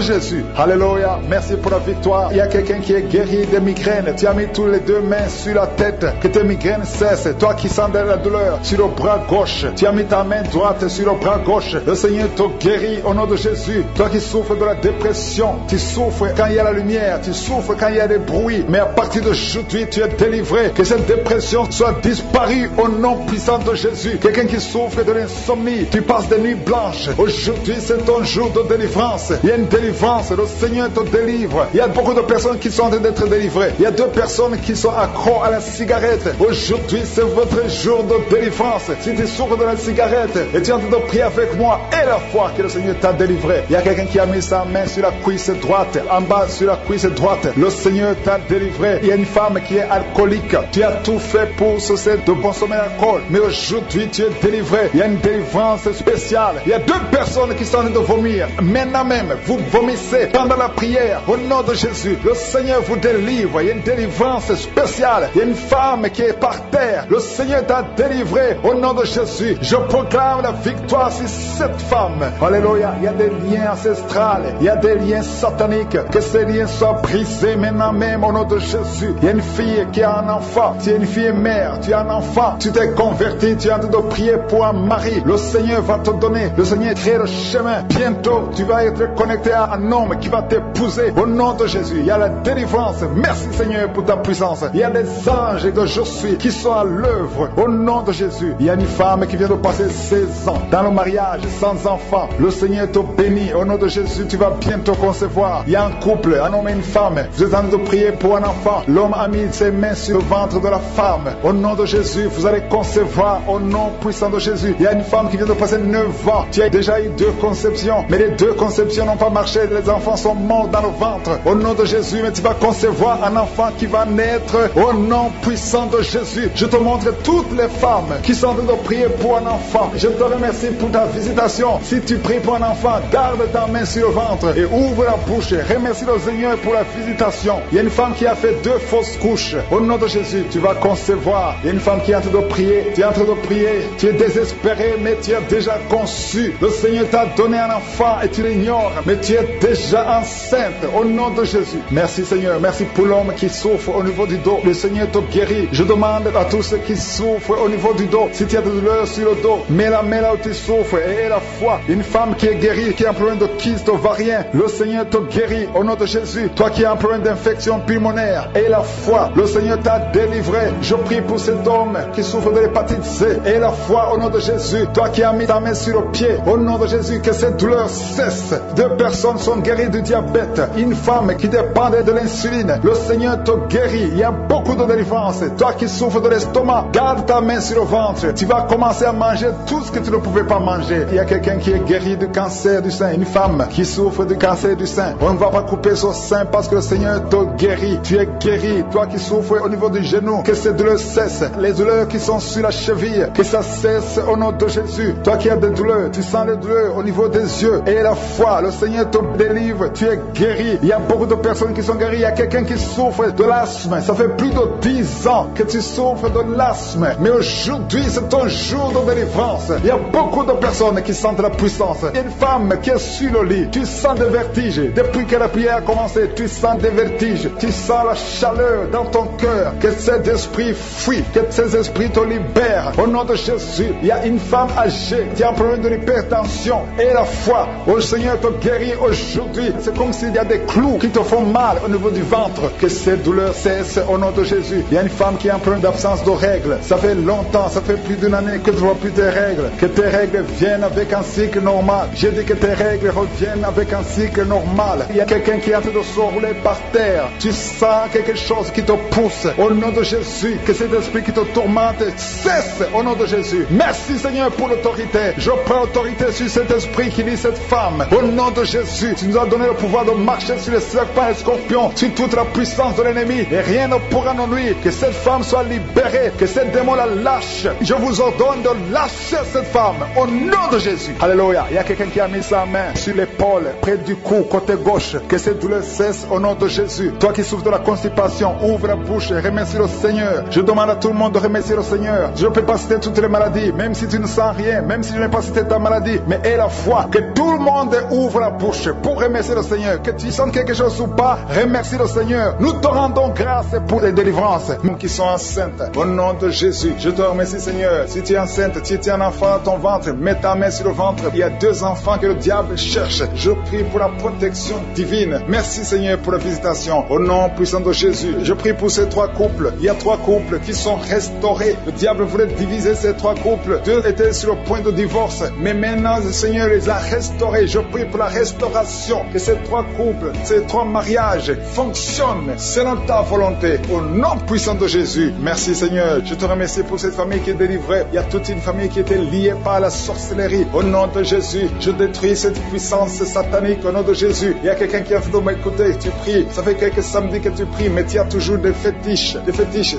Jésus. Alléluia. Merci pour la victoire. Il y a quelqu'un qui est guéri de migraines. Tu as mis tous les 2 mains sur la tête. Que tes migraines cessent. Toi qui sens de la douleur sur le bras gauche, tu as mis ta main droite sur le bras gauche. Le Seigneur te guérit au nom de Jésus. Toi qui souffres de la dépression, tu souffres quand il y a la lumière, tu souffres quand il y a des bruits. Mais à partir d'aujourd'hui, tu es délivré. Que cette dépression soit disparue au nom puissant de Jésus. Quelqu'un qui souffre de l'insomnie, tu passes des nuits blanches. Aujourd'hui, c'est ton jour de délivrance. Il y a une délivrance. Le Seigneur te délivre. Il y a beaucoup de personnes qui sont en train d'être délivrées. Il y a 2 personnes qui sont accros à la cigarette. Aujourd'hui, c'est votre jour de délivrance. Si tu souffres de la cigarette et tu es en train de prier avec moi et la foi que le Seigneur t'a délivré. Il y a quelqu'un qui a mis sa main sur la cuisse droite, en bas sur la cuisse droite. Le Seigneur t'a délivré. Il y a une femme qui est alcoolique. Tu as tout fait pour cesser de consommer l'alcool. Mais aujourd'hui, tu es délivré. Il y a une délivrance spéciale. Il y a 2 personnes qui sont en train de vomir. Maintenant même, vous vomissez pendant la prière. Au nom de Jésus, le Seigneur vous délivre. Il y a une délivrance spéciale. Il y a une femme qui est par terre. Le Seigneur t'a délivré. Au nom de Jésus, je proclame la victoire sur cette femme. Alléluia. Il y a des liens ancestrales. Il y a des liens sataniques. Que ces liens soient brisés maintenant même au nom de Jésus. Il y a une fille qui a un enfant. Tu es une fille mère. Tu as un enfant. Tu t'es converti. Tu es en train de prier pour un mari. Le Seigneur va te donner. Le Seigneur crée le chemin. Bientôt, tu vas être connecté à un homme qui va t'épouser. Au nom de Jésus, il y a la délivrance. Merci Seigneur pour ta puissance. Il y a des anges que je suis qui sont à l'œuvre. Au nom de Jésus, il y a une femme qui vient de passer 16 ans dans le mariage sans enfant. Le Seigneur te bénit. Au nom de Jésus, tu vas bientôt concevoir. Il y a un couple, un homme et une femme. Vous êtes en train de prier pour un enfant. L'homme a mis ses mains sur le ventre de la femme. Au nom de Jésus, vous allez concevoir. Au nom puissant de Jésus, il y a une femme qui vient de passer 9 ans. Tu as déjà eu 2 conceptions, mais les 2 conceptions n'ont pas marché. Les enfants sont morts dans le ventre. Au nom de Jésus, mais tu vas concevoir un enfant qui va naître. Au nom puissant de Jésus, je te montre toutes les femmes qui sont en train de prier pour un enfant. Je te remercie pour ta visitation. Si tu pries pour un enfant, garde ta main sur le ventre et ouvre la bouche. Remercie le Seigneur pour la visitation. Il y a une femme qui a fait 2 fausses couches. Au nom de Jésus, tu vas concevoir. Il y a une femme qui est en train de prier. Tu es en train de prier. Tu es désespéré, mais tu as déjà conçu. Le Seigneur t'a donné un enfant et tu l'ignores, mais tu es déjà enceinte. Au nom de Jésus. Merci Seigneur. Merci pour l'homme qui souffre au niveau du dos. Le Seigneur te guérit. Je demande à tous ceux qui souffrent au niveau du dos, si tu as de douleur sur le dos, mets la main là où tu souffres et la foi. Une femme qui est guérie, qui a un problème de kyste ovarien, le Seigneur te guérit au nom de Jésus. Toi qui as un problème d'infection pulmonaire, et la foi, le Seigneur t'a délivré. Je prie pour cet homme qui souffre de l'hépatite C, et la foi au nom de Jésus. Toi qui as mis ta main sur le pied, au nom de Jésus, que cette douleur cesse. 2 personnes sont guéries du diabète. Une femme qui dépendait de l'insuline, le Seigneur te guérit. Il y a beaucoup de délivrance. Toi qui souffres de l'estomac, garde ta main sur le ventre. Tu vas commencer à manger tout ce que tu ne pouvais pas manger. Il y a quelqu'un qui est guéri du cancer du sein, une femme qui souffre du cancer du sein. On ne va pas couper son sein parce que le Seigneur te guérit. Tu es guéri. Toi qui souffres au niveau du genou, que ces douleurs cessent. Les douleurs qui sont sur la cheville, que ça cesse au nom de Jésus. Toi qui as des douleurs, tu sens les douleurs au niveau des yeux. Et la foi, le Seigneur te délivre. Tu es guéri. Il y a beaucoup de personnes qui sont guéries. Il y a quelqu'un qui souffre de l'asthme. Ça fait plus de 10 ans que tu souffres de l'asthme. Mais aujourd'hui, c'est ton jour de délivrance. Il y a beaucoup de personnes qui sentent la puissance. Il y a une femme qui est sur le lit. Tu sens des vertiges. Depuis que la prière a commencé, tu sens des vertiges. Tu sens la chaleur dans ton cœur. Que cet esprit fuit. Que ces esprits te libèrent. Au nom de Jésus, il y a une femme âgée qui a un problème de l'hypertension. Et la foi, le Seigneur te guérit aujourd'hui. C'est comme s'il y a des clous qui te font mal au niveau du ventre. Que ces douleurs cessent au nom de Jésus. Il y a une femme qui a un problème d'absence de règles. Ça fait longtemps, ça fait plus d'une année que tu ne vois plus tes règles. Que tes règles viennent avec un cycle normal. J'ai dit que tes règles reviennent avec un cycle normal. Il y a quelqu'un qui est en train de se rouler par terre. Tu sens quelque chose qui te pousse. Au nom de Jésus, que cet esprit qui te tourmente cesse au nom de Jésus. Merci Seigneur pour l'autorité. Je prends autorité sur cet esprit qui lit cette femme. Au nom de Jésus, tu nous as donné le pouvoir de marcher sur les serpents et les scorpions, sur toute la puissance de l'ennemi. Et rien ne pourra nous nuire. Que cette femme soit libérée. Que cette démon la lâche. Je vous ordonne de lâcher cette femme. Au nom de Jésus. Alléluia. Il y a quelqu'un qui a mis sa main sur l'épaule, près du cou, côté gauche. Que cette douleur cesse au nom de Jésus. Toi qui souffres de la constipation, ouvre la bouche et remercie le Seigneur. Je demande à tout le monde de remercier le Seigneur. Je ne peux pas citer toutes les maladies, même si tu ne sens rien, même si je n'ai pas cité ta maladie. Mais aie la foi que tout le monde ouvre la bouche pour remercier le Seigneur. Que tu sens quelque chose ou pas, remercie le Seigneur. Nous te rendons grâce pour les délivrances. Nous qui sommes enceintes, au nom de Jésus, je te remercie Seigneur. Si tu es enceinte, si tu es un enfant à ton ventre, mets ta main sur le ventre. Il y a 2 enfants que le diable cherche. Je prie pour la protection divine. Merci Seigneur pour la visitation. Au nom puissant de Jésus, je prie pour ces 3 couples. Il y a 3 couples qui sont restaurés. Le diable voulait diviser ces 3 couples. 2 étaient sur le point de divorce. Mais maintenant, le Seigneur les a restaurés. Je prie pour la restauration. Que ces 3 couples, ces 3 mariages fonctionnent selon ta volonté. Au nom puissant de Jésus. Merci Seigneur. Je te remercie pour cette famille qui est délivrée. Il y a toute une famille qui était liée par la sorcellerie. Au nom de Jésus, je détruis cette puissance satanique. Au nom de Jésus, il y a quelqu'un qui est en train de m'écouter. Tu pries. Ça fait quelques samedis que tu pries, mais tu as toujours des fétiches,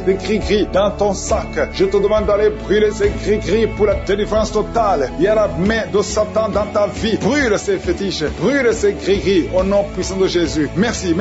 des gris-gris dans ton sac. Je te demande d'aller brûler ces gris-gris pour la délivrance totale. Il y a la main de Satan dans ta vie. Brûle ces fétiches, brûle ces gris-gris au nom puissant de Jésus. Merci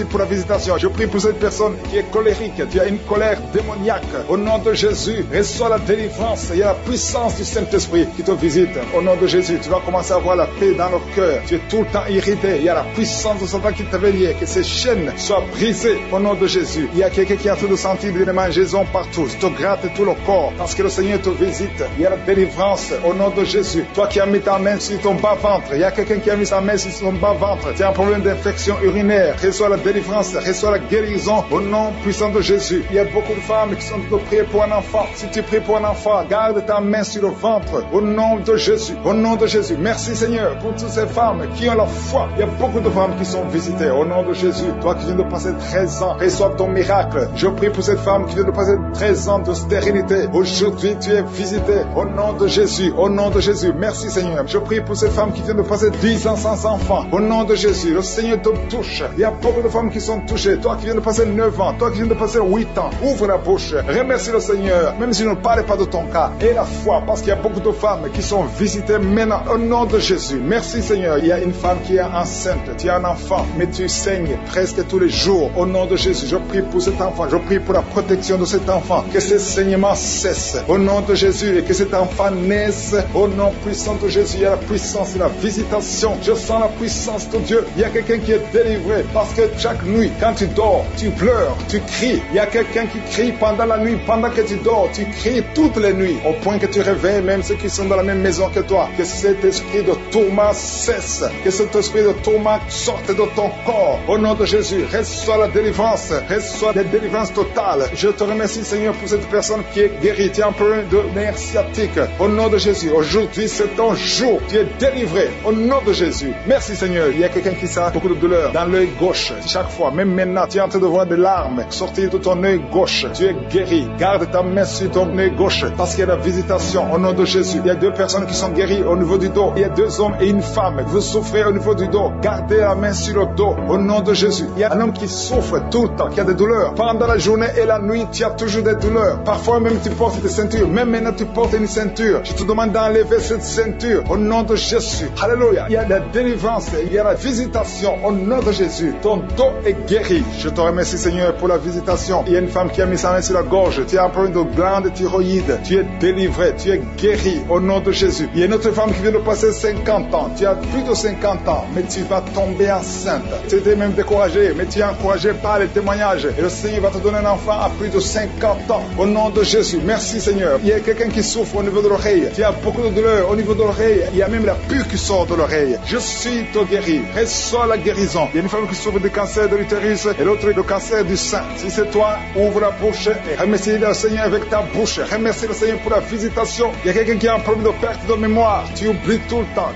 pour la visitation. Je prie pour cette personne qui est colérique. Tu as une colère démoniaque. Au nom de Jésus, reçois la délivrance. Il y a la puissance du Saint-Esprit qui te visite. Au nom de Jésus, tu vas commencer à avoir la paix dans le cœur. Tu es tout le temps irrité. Il y a la puissance de Satan qui t'avait lié. Que ces chaînes soient brisées au nom de Jésus. Il y a quelqu'un qui est en train de sentir des mangeaisons partout. Tu te grattes tout le corps parce que le Seigneur te visite. Il y a la délivrance au nom de Jésus. Toi qui as mis ta main sur ton bas-ventre, il y a quelqu'un qui a mis sa main sur son bas-ventre. Tu as un problème d'infection urinaire. Reçois la délivrance, reçois la guérison au nom puissant de Jésus. Il y a beaucoup de femmes qui sont en train de prier pour un enfant. Si tu pries pour un enfant, garde ta main sur le ventre au nom de Jésus. Au nom de Jésus. Merci Seigneur pour toutes ces femmes qui ont la foi. Il y a beaucoup de femmes qui sont visitées au nom de Jésus. Toi qui viens de passer 13 ans, reçois ton miracle. Je prie pour cette femme qui vient de passer 13 ans de stérilité. Aujourd'hui, tu es visité au nom de Jésus. Au nom de Jésus. Merci Seigneur. Je prie pour cette femme qui vient de passer 10 ans sans enfant. Au nom de Jésus. Le Seigneur te touche. Il y a beaucoup de femmes qui sont touchées. Toi qui viens de passer 9 ans. Toi qui viens de passer 8 ans. Ouvre la bouche. Remercie le Seigneur. Même si je ne parle pas de ton cas. Et la foi. Parce qu'il y a beaucoup de femmes qui sont visitées maintenant. Au nom de Jésus. Merci Seigneur. Il y a une femme qui est enceinte. Tu as un enfant. Mais tu saignes presque tous les jours. Au nom de Jésus. Je prie pour cet enfant. Je prie pour la protection de cet enfant. Que ce saignement cesse. Au nom de Jésus. Et que cet enfant naisse. Au nom puissant de Jésus. Il y a la puissance de la visitation. Je sens la puissance de Dieu. Il y a quelqu'un qui est délivré. Parce que chaque nuit, quand tu dors, tu pleures, tu cries. Il y a quelqu'un qui crie pendant la nuit. Pendant que tu dors, tu cries toutes les nuits. Au point que tu réveilles même ceux qui sont dans la même maison que toi. Que cet esprit de tourment cesse. Que cet esprit de tourment sorte de ton corps. Au nom de Jésus, reçois la délivrance. Reçois la délivrance totale. Je te remercie Seigneur pour cette personne qui est guérie. Tu as un problème de nerf sciatique. Au nom de Jésus, aujourd'hui c'est ton jour. Tu es délivré. Au nom de Jésus. Merci Seigneur. Il y a quelqu'un qui sent beaucoup de douleur dans l'œil gauche. Chaque fois, même maintenant, tu es en train de voir des larmes sortir de ton œil gauche. Tu es guéri. Garde ta main sur ton œil gauche parce qu'il y a la visitation. Au nom de Jésus, il y a 2 personnes qui sont guéris au niveau du dos. Il y a 2 hommes et une femme. Vous souffrez au niveau du dos. Gardez la main sur le dos au nom de Jésus. Il y a un homme qui souffre tout le temps, qui a des douleurs. Pendant la journée et la nuit, tu as toujours des douleurs. Parfois même tu portes des ceintures. Même maintenant tu portes une ceinture. Je te demande d'enlever cette ceinture au nom de Jésus. Alléluia. Il y a la délivrance. Il y a la visitation au nom de Jésus. Ton dos est guéri. Je te remercie Seigneur pour la visitation. Il y a une femme qui a mis sa main sur la gorge. Tu as un problème de glande thyroïde. Tu es délivré. Tu es guéri au nom de Jésus. Il y a une autre femme qui vient de passer 50 ans. Tu as plus de 50 ans, mais tu vas tomber enceinte. Tu étais même découragé, mais tu es encouragé par les témoignages. Et le Seigneur va te donner un enfant à plus de 50 ans. Au nom de Jésus. Merci Seigneur. Il y a quelqu'un qui souffre au niveau de l'oreille. Tu as beaucoup de douleur au niveau de l'oreille. Il y a même la pus qui sort de l'oreille. Je suis te guéri. Reçois la guérison. Il y a une femme qui souffre du cancer de l'utérus et l'autre du cancer du sein. Si c'est toi, ouvre la bouche et remercie le Seigneur avec ta bouche. Remercie le Seigneur pour la visitation. Il y a quelqu'un qui a un problème de perte de mémoire. Tu oublies tout le temps,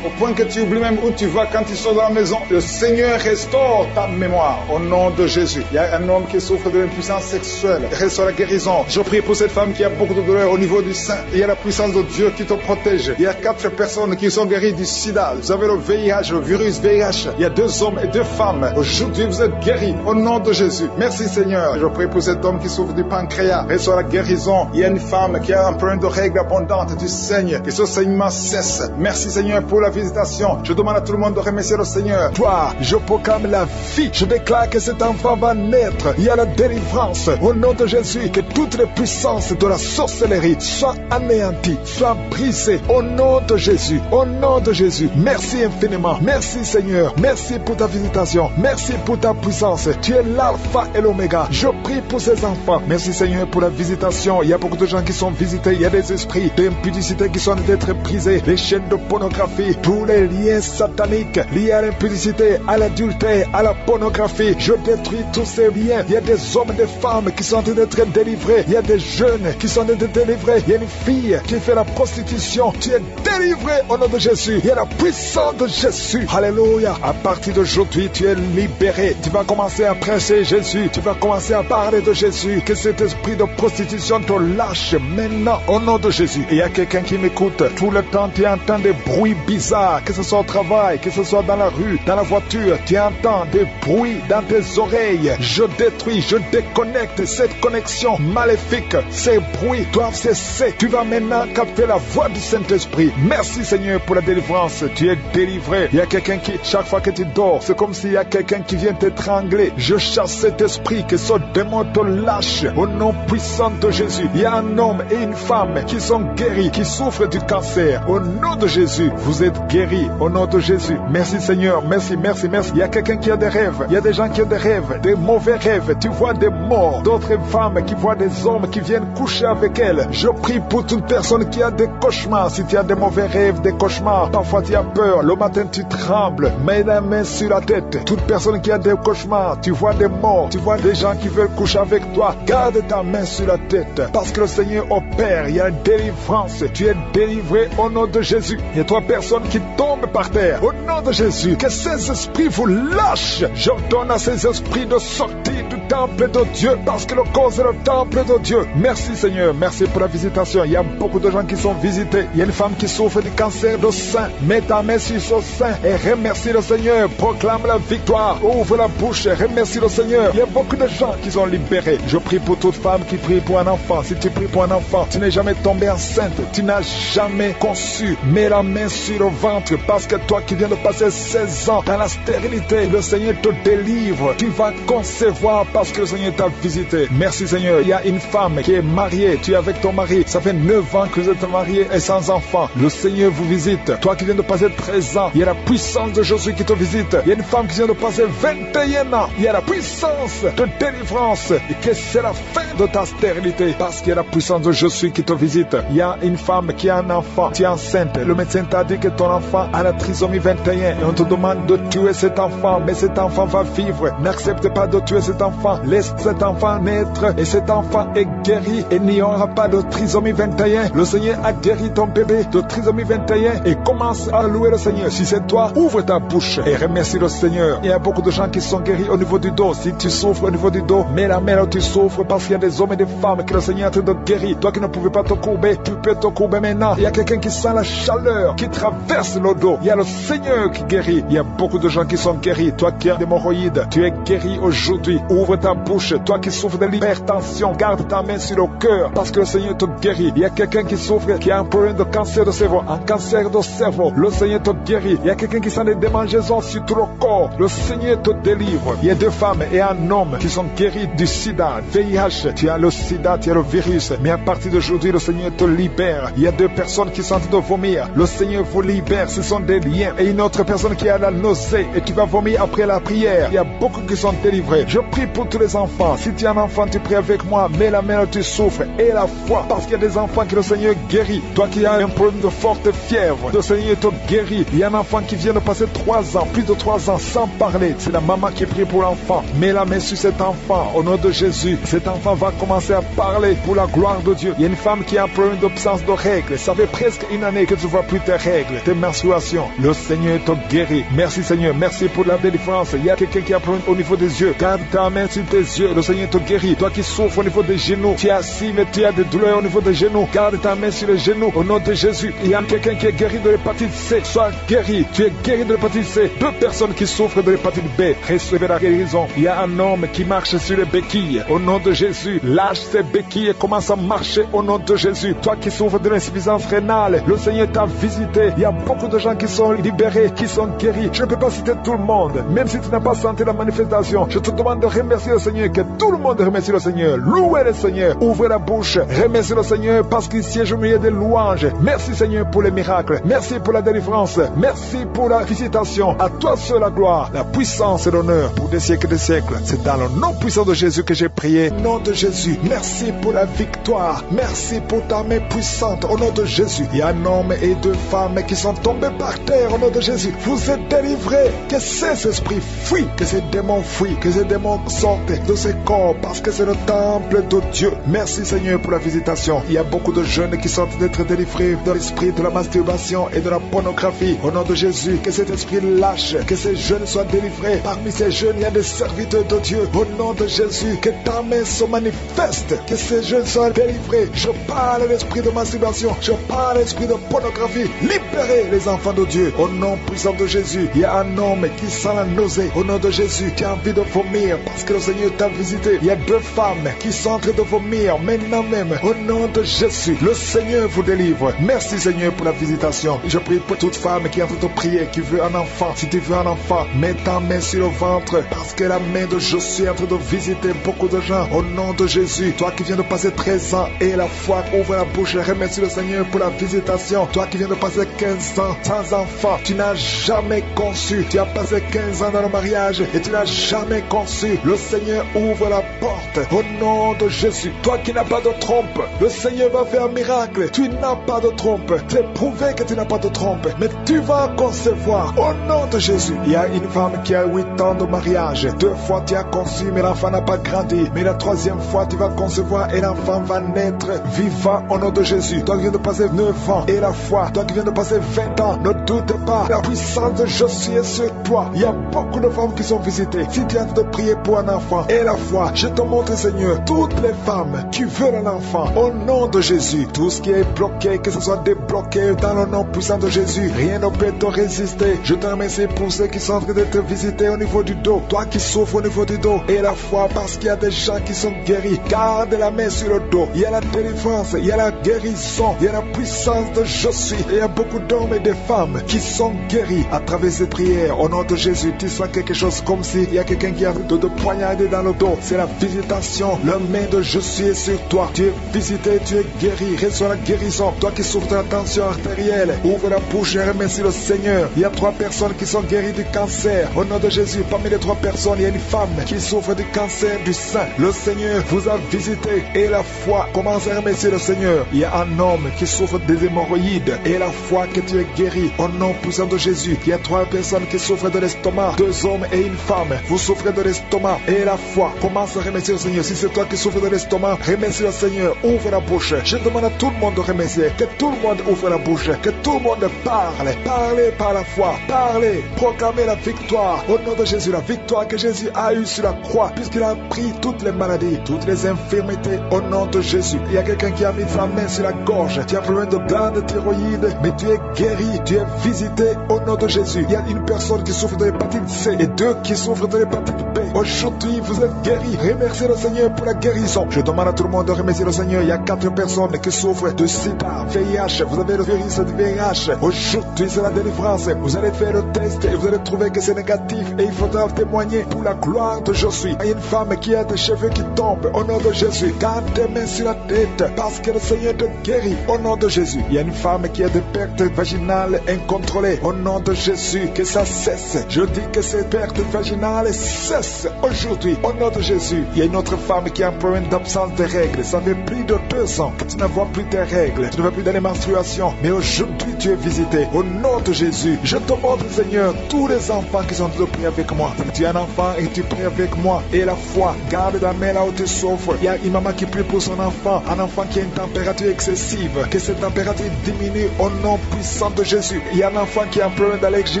au point que tu oublies même où tu vas quand tu sors de la maison. Le Seigneur restaure ta mémoire au nom de Jésus. Il y a un homme qui souffre de l'impuissance sexuelle. Reçois la guérison. Je prie pour cette femme qui a beaucoup de douleur au niveau du sein. Il y a la puissance de Dieu qui te protège. Il y a 4 personnes qui sont guéries du sida. Vous avez le VIH, le virus VIH. Il y a 2 hommes et 2 femmes. Aujourd'hui, vous êtes guéris au nom de Jésus. Merci Seigneur. Je prie pour cet homme qui souffre du pancréas. Reçois la guérison. Il y a une femme qui a un problème de règles abondantes. Tu saignes. Et ce saignement cesse. Merci Seigneur pour la visitation. Je demande à tout le monde de remercier le Seigneur. Toi, je proclame la vie. Je déclare que cet enfant va naître. Il y a la délivrance. Au nom de Jésus, que toutes les puissances de la sorcellerie soient anéanties, soient brisées. Au nom de Jésus. Au nom de Jésus. Merci infiniment. Merci Seigneur. Merci pour ta visitation. Merci pour ta puissance. Tu es l'alpha et l'oméga. Je prie pour ces enfants. Merci Seigneur pour la visitation. Il y a beaucoup de gens qui sont visités. Il y a des esprits d'impudicité qui sont d'être brisés. Les chaînes de pornographie, tous les liens sataniques liés à l'impudicité, à l'adultère, à la pornographie. Je détruis tous ces liens. Il y a des hommes et des femmes qui sont en train d'être délivrés. Il y a des jeunes qui sont en train d'être délivrés. Il y a une fille qui fait la prostitution. Tu es délivré au nom de Jésus. Il y a la puissance de Jésus. Alléluia. À partir d'aujourd'hui, tu es libéré. Tu vas commencer à prêcher Jésus. Tu vas commencer à parler de Jésus. Que cet esprit de prostitution te lâche maintenant au nom de Jésus. Et il y a quelqu'un qui m'écoute. Tout le temps, tu entends des bruits bizarres. Que ce soit au travail, que ce soit dans la rue, dans la voiture. Tu entends des bruits dans tes oreilles. Je détruis, je déconnecte cette connexion maléfique. Ces bruits doivent cesser. Tu vas maintenant capter la voix du Saint-Esprit. Merci Seigneur pour la délivrance. Tu es délivré. Il y a quelqu'un qui, chaque fois que tu dors, c'est comme s'il y a quelqu'un qui vient t'étrangler. Je chasse cet esprit, que ce démon te lâche au nom puissant de Jésus. Il y a un homme et une femme qui sont guéris, qui souffrent du cancer. Au nom de Jésus, vous êtes guéris. Au nom de Jésus. Merci Seigneur. Merci, merci, merci. Il y a quelqu'un qui a des rêves. Il y a des gens qui ont des rêves, des mauvais rêves. Tu vois des morts. D'autres femmes qui voient des hommes qui viennent coucher avec elles. Je prie pour toute personne qui a des cauchemars. Si tu as des mauvais rêves, des cauchemars, parfois tu as peur. Le matin tu trembles. Mets la main sur la tête. Toute personne qui a des cauchemars, tu vois des morts, tu vois des gens qui veulent coucher avec toi. Garde ta main sur la tête. Parce que le Seigneur opère. Il y a une délivrance. Tu es délivré au nom de Jésus. Il y a 3 personnes qui tombent par terre. Au nom de Jésus, que ces esprits vous lâchent. J'ordonne à ces esprits de sortir du temple de Dieu, parce que le corps est le temple de Dieu. Merci Seigneur, merci pour la visitation. Il y a beaucoup de gens qui sont visités. Il y a une femme qui souffre du cancer de sein. Mets ta main sur son sein et remercie le Seigneur. Proclame la victoire. Ouvre la bouche et remercie le Seigneur. Il y a beaucoup de gens qui sont libérés. Je prie pour toute femme qui prie pour un enfant. Si tu pries pour un enfant, tu n'es jamais tombé enceinte, tu n'as jamais conçu. Mets la main sur le ventre, parce que toi qui viens de passer 16 ans dans la stérilité, le Seigneur te délivre. Tu vas concevoir parce que le Seigneur t'a visité. Merci Seigneur. Il y a une femme qui est mariée. Tu es avec ton mari. Ça fait 9 ans que vous êtes mariés et sans enfant. Le Seigneur vous visite. Toi qui viens de passer 13 ans, il y a la puissance de Jésus qui te visite. Il y a une femme qui vient de passer 21 ans. Il y a la puissance de délivrance. Et que c'est la fin de ta stérilité, parce qu'il y a la puissance de Jésus qui te visite. Il y a une femme qui a un enfant. Tu es enceinte. Le médecin t'a dit que ton enfant a la trisomie 21 et on te demande de tuer cet enfant, mais cet enfant va vivre. N'accepte pas de tuer cet enfant. Laisse cet enfant naître et cet enfant est guéri et il n'y aura pas de trisomie 21. Le Seigneur a guéri ton bébé de trisomie 21 et commence à louer le Seigneur. Si c'est toi, ouvre ta bouche et remercie le Seigneur. Il y a beaucoup de gens qui sont guéris au niveau du dos. Si tu souffres au niveau du dos, mets la main là où tu souffres, parce qu'il y a des hommes et des femmes que le Seigneur te guérit. Toi qui ne pouvais pas te courber, tu peux te courber maintenant. Il y a quelqu'un qui sent la chaleur, qui traverse le dos. Il y a le Seigneur qui guérit. Il y a beaucoup de gens qui sont guéris. Toi qui as des hémorroïdes, tu es guéri aujourd'hui. Ouvre ta bouche. Toi qui souffres de l'hypertension, garde ta main sur le cœur parce que le Seigneur te guérit. Il y a quelqu'un qui souffre, qui a un problème de cancer de cerveau, un cancer de cerveau. Le Seigneur te guérit. Il y a quelqu'un qui sent des démangeaisons sur tout le corps. Le Seigneur te délivre. Il y a 2 femmes et un homme qui sont guéris du sida, VIH. Tu as le sida, tu as le virus. Mais à partir d'aujourd'hui, le Seigneur te libère. Il y a 2 personnes qui sont en train de vomir. Le Seigneur vous libère. Ce sont des liens. Et une autre personne qui a la nausée et tu vas vomir après la prière. Il y a beaucoup qui sont délivrés. Je prie pour tous les enfants. Si tu es un enfant, tu pries avec moi. Mets la main où tu souffres et la foi. Parce qu'il y a des enfants que le Seigneur guérit. Toi qui as un problème de forte fièvre, le Seigneur te guérit. Il y a un enfant qui vient de passer 3 ans, plus de 3 ans sans parler. C'est la maman qui prie pour l'enfant. Mets la main sur cet enfant au nom de Jésus. Cet enfant va commencer à parler pour la gloire de Dieu. Il y a une femme qui a un problème d'absence de règles. Ça fait presque une année que tu ne vois plus tes règles, tes menstruations. Le Seigneur te guérit. Merci Seigneur. Merci pour la délivrance. Il y a quelqu'un qui a un problème au niveau des yeux. Garde ta main sur tes yeux. Le Seigneur te guérit. Toi qui souffres au niveau des genoux, tu es assis mais tu as des douleurs au niveau des genoux. Garde ta main sur les genoux au nom de Jésus. Il y a quelqu'un qui est guéri de l'hépatite C. Sois guéri. Tu es guéri de l'hépatite C. 2 personnes qui souffrent de l'hépatite B. Recevez la guérison. Il y a un homme qui marche sur les béquilles. Au nom de Jésus, lâche ses béquilles et commence à marcher au nom de Jésus. Toi qui souffres de l'insuffisance rénale, le Seigneur t'a visité. Il y a beaucoup de gens qui sont libérés, qui sont guéris. Je ne peux pas citer tout le monde. Même si tu n'as pas senti la manifestation, je te demande de remercier le Seigneur. Que tout le monde remercie le Seigneur. Louez le Seigneur. Ouvrez la bouche. Remerciez le Seigneur parce qu'il siège au milieu des louanges. Merci Seigneur pour les miracles. Merci pour la délivrance. Merci pour la visitation. À toi seul la gloire, la puissance et l'honneur pour des siècles et des siècles. C'est dans le nom puissant de Jésus que j'ai prié. Au nom de Jésus, merci pour la victoire. Merci pour ta main puissante. Au nom de Jésus, il y a un homme et 2 femmes qui sont tombés par terre. Au nom de Jésus, vous êtes délivrés. Que ces esprits fuient, que ces démons fuient, que ces démons sortent de ces corps parce que c'est le temple de Dieu. Merci Seigneur pour la visitation. Il y a beaucoup de jeunes qui sont d'être délivrés de l'esprit de la masturbation et de la pornographie. Au nom de Jésus, que cet esprit lâche, que ces jeunes soient délivrés. Parmi ces jeunes, il y a des serviteurs de Dieu. Au nom de Jésus, que ta main se manifeste, que ces jeunes soient délivrés. Je parle à l'esprit de masturbation, je parle à l'esprit de pornographie. Libérez les enfants de Dieu. Au nom puissant de Jésus, il y a un homme qui sent la nausée. Au nom de Jésus, tu as envie de vomir parce que le Seigneur t'a visité. Il y a 2 femmes qui sont en train de vomir maintenant même. Au nom de Jésus, le Seigneur vous délivre. Merci Seigneur pour la visitation. Je prie pour toute femme qui est en train de prier, qui veut un enfant. Si tu veux un enfant, mets ta main sur le ventre parce que la main de Josué est en train de visiter beaucoup de gens. Au nom de Jésus, toi qui viens de passer 13 ans et la foi, ouvre la bouche et remercie le Seigneur pour la visitation. Toi qui viens de passer 15 ans sans enfant, tu n'as jamais conçu. Tu as passé 15 ans dans le mariage et tu n'as jamais conçu. Le Seigneur ouvre la porte. Au nom de Jésus, toi qui n'as pas de trompe, le Seigneur va faire un miracle. Tu n'as pas de trompe. C'est prouvé que tu n'as pas de trompe. Mais tu vas concevoir. Au nom de Jésus, il y a une femme qui a 8 ans de mariage. 2 fois tu as conçu, mais l'enfant n'a pas grandi. Mais la 3e fois, tu vas concevoir et l'enfant va naître vivant au nom de Jésus. Toi qui viens de passer 9 ans et la foi, toi qui viens de passer 20 ans, ne doute pas. La puissance de Jésus est sur toi. Il y a beaucoup de femmes qui sont visitées. Si tu es en train de prier pour un enfant et la foi, je te montre Seigneur, toutes les femmes qui veulent un enfant, au nom de Jésus, tout ce qui est bloqué, que ce soit débloqué dans le nom puissant de Jésus, rien ne peut te résister. Je te remercie pour ceux qui sont en train de te visiter au niveau du dos, toi qui souffres au niveau du dos, et la foi parce qu'il y a des gens qui sont guéris. Garde la main sur le dos. Il y a la délivrance, il y a la guérison, il y a la puissance de Jésus. Il y a beaucoup d'hommes et de femmes qui sont guéris à travers ces prières. Au nom de Jésus, tu sens quelque chose comme si il y a quelqu'un qui a de poignarder dans le dos. C'est la visitation. La main de Jésus est sur toi. Tu es visité, tu es guéri. Reçois la guérison. Toi qui souffres de la tension artérielle, ouvre la bouche et remercie le Seigneur. Il y a 3 personnes qui sont guéries du cancer. Au nom de Jésus, parmi les 3 personnes, il y a une femme qui souffre du cancer du sein. Le Seigneur vous a visité et la foi. Commence à remercier le Seigneur. Il y a un homme qui souffre des hémorroïdes et la foi que tu es guéri. Au nom puissant de Jésus, il y a 3 personnes qui souffrent de l'estomac. 2 hommes et une femme. Vous souffrez de l'estomac et la foi. Commence à remercier le Seigneur. Si c'est toi qui souffres de l'estomac, remercie le Seigneur. Ouvre la bouche. Je demande à tout le monde de remercier. Que tout le monde ouvre la bouche. Que tout le monde parle. Parlez par la foi. Parlez. Proclamez la victoire. Au nom de Jésus, la victoire que Jésus a eue sur la croix, puisqu'il a pris toutes les maladies, toutes les infirmités au nom de Jésus. Il y a quelqu'un qui a mis sa main sur la gorge. Tu as problème de glande thyroïde, mais tu es guéri, tu es visité au nom de Jésus. Il y a une personne qui souffre de l'hépatite C et deux qui souffrent de l'hépatite B. Aujourd'hui, vous êtes guéris. Remerciez le Seigneur pour la guérison. Je demande à tout le monde de remercier le Seigneur. Il y a 4 personnes qui souffrent de sida, VIH. Vous avez le virus de VIH. Aujourd'hui, c'est la délivrance. Vous allez faire le test et vous allez trouver que c'est négatif. Et il faudra témoigner pour la gloire de Jésus. Il y a une femme qui a des cheveux qui tombent au nom de Jésus. Garde tes mains sur la tête parce que le Seigneur te guérit au nom de Jésus. Il y a une femme qui a des pertes vaginales incontrôlées au nom de Jésus. Que ça cesse. Je dis que ces pertes vaginales cessent aujourd'hui au nom de Jésus. Il y a une autre femme qui a un problème d'absence de règles. Ça fait plus de 2 ans que tu ne vois plus tes règles. Tu ne vas plus dans les menstruations. Mais aujourd'hui, tu es visité au nom de Jésus. Je te montre, Seigneur, tous les enfants qui sont de prier avec moi. Tu es un enfant et tu pries avec moi. Et la foi, garde ta main là où tu souffres. Il y a une maman qui prie pour son enfant. Un enfant qui a une température excessive. Que cette température diminue au nom puissant de Jésus. Il y a un enfant qui a un problème d'allergie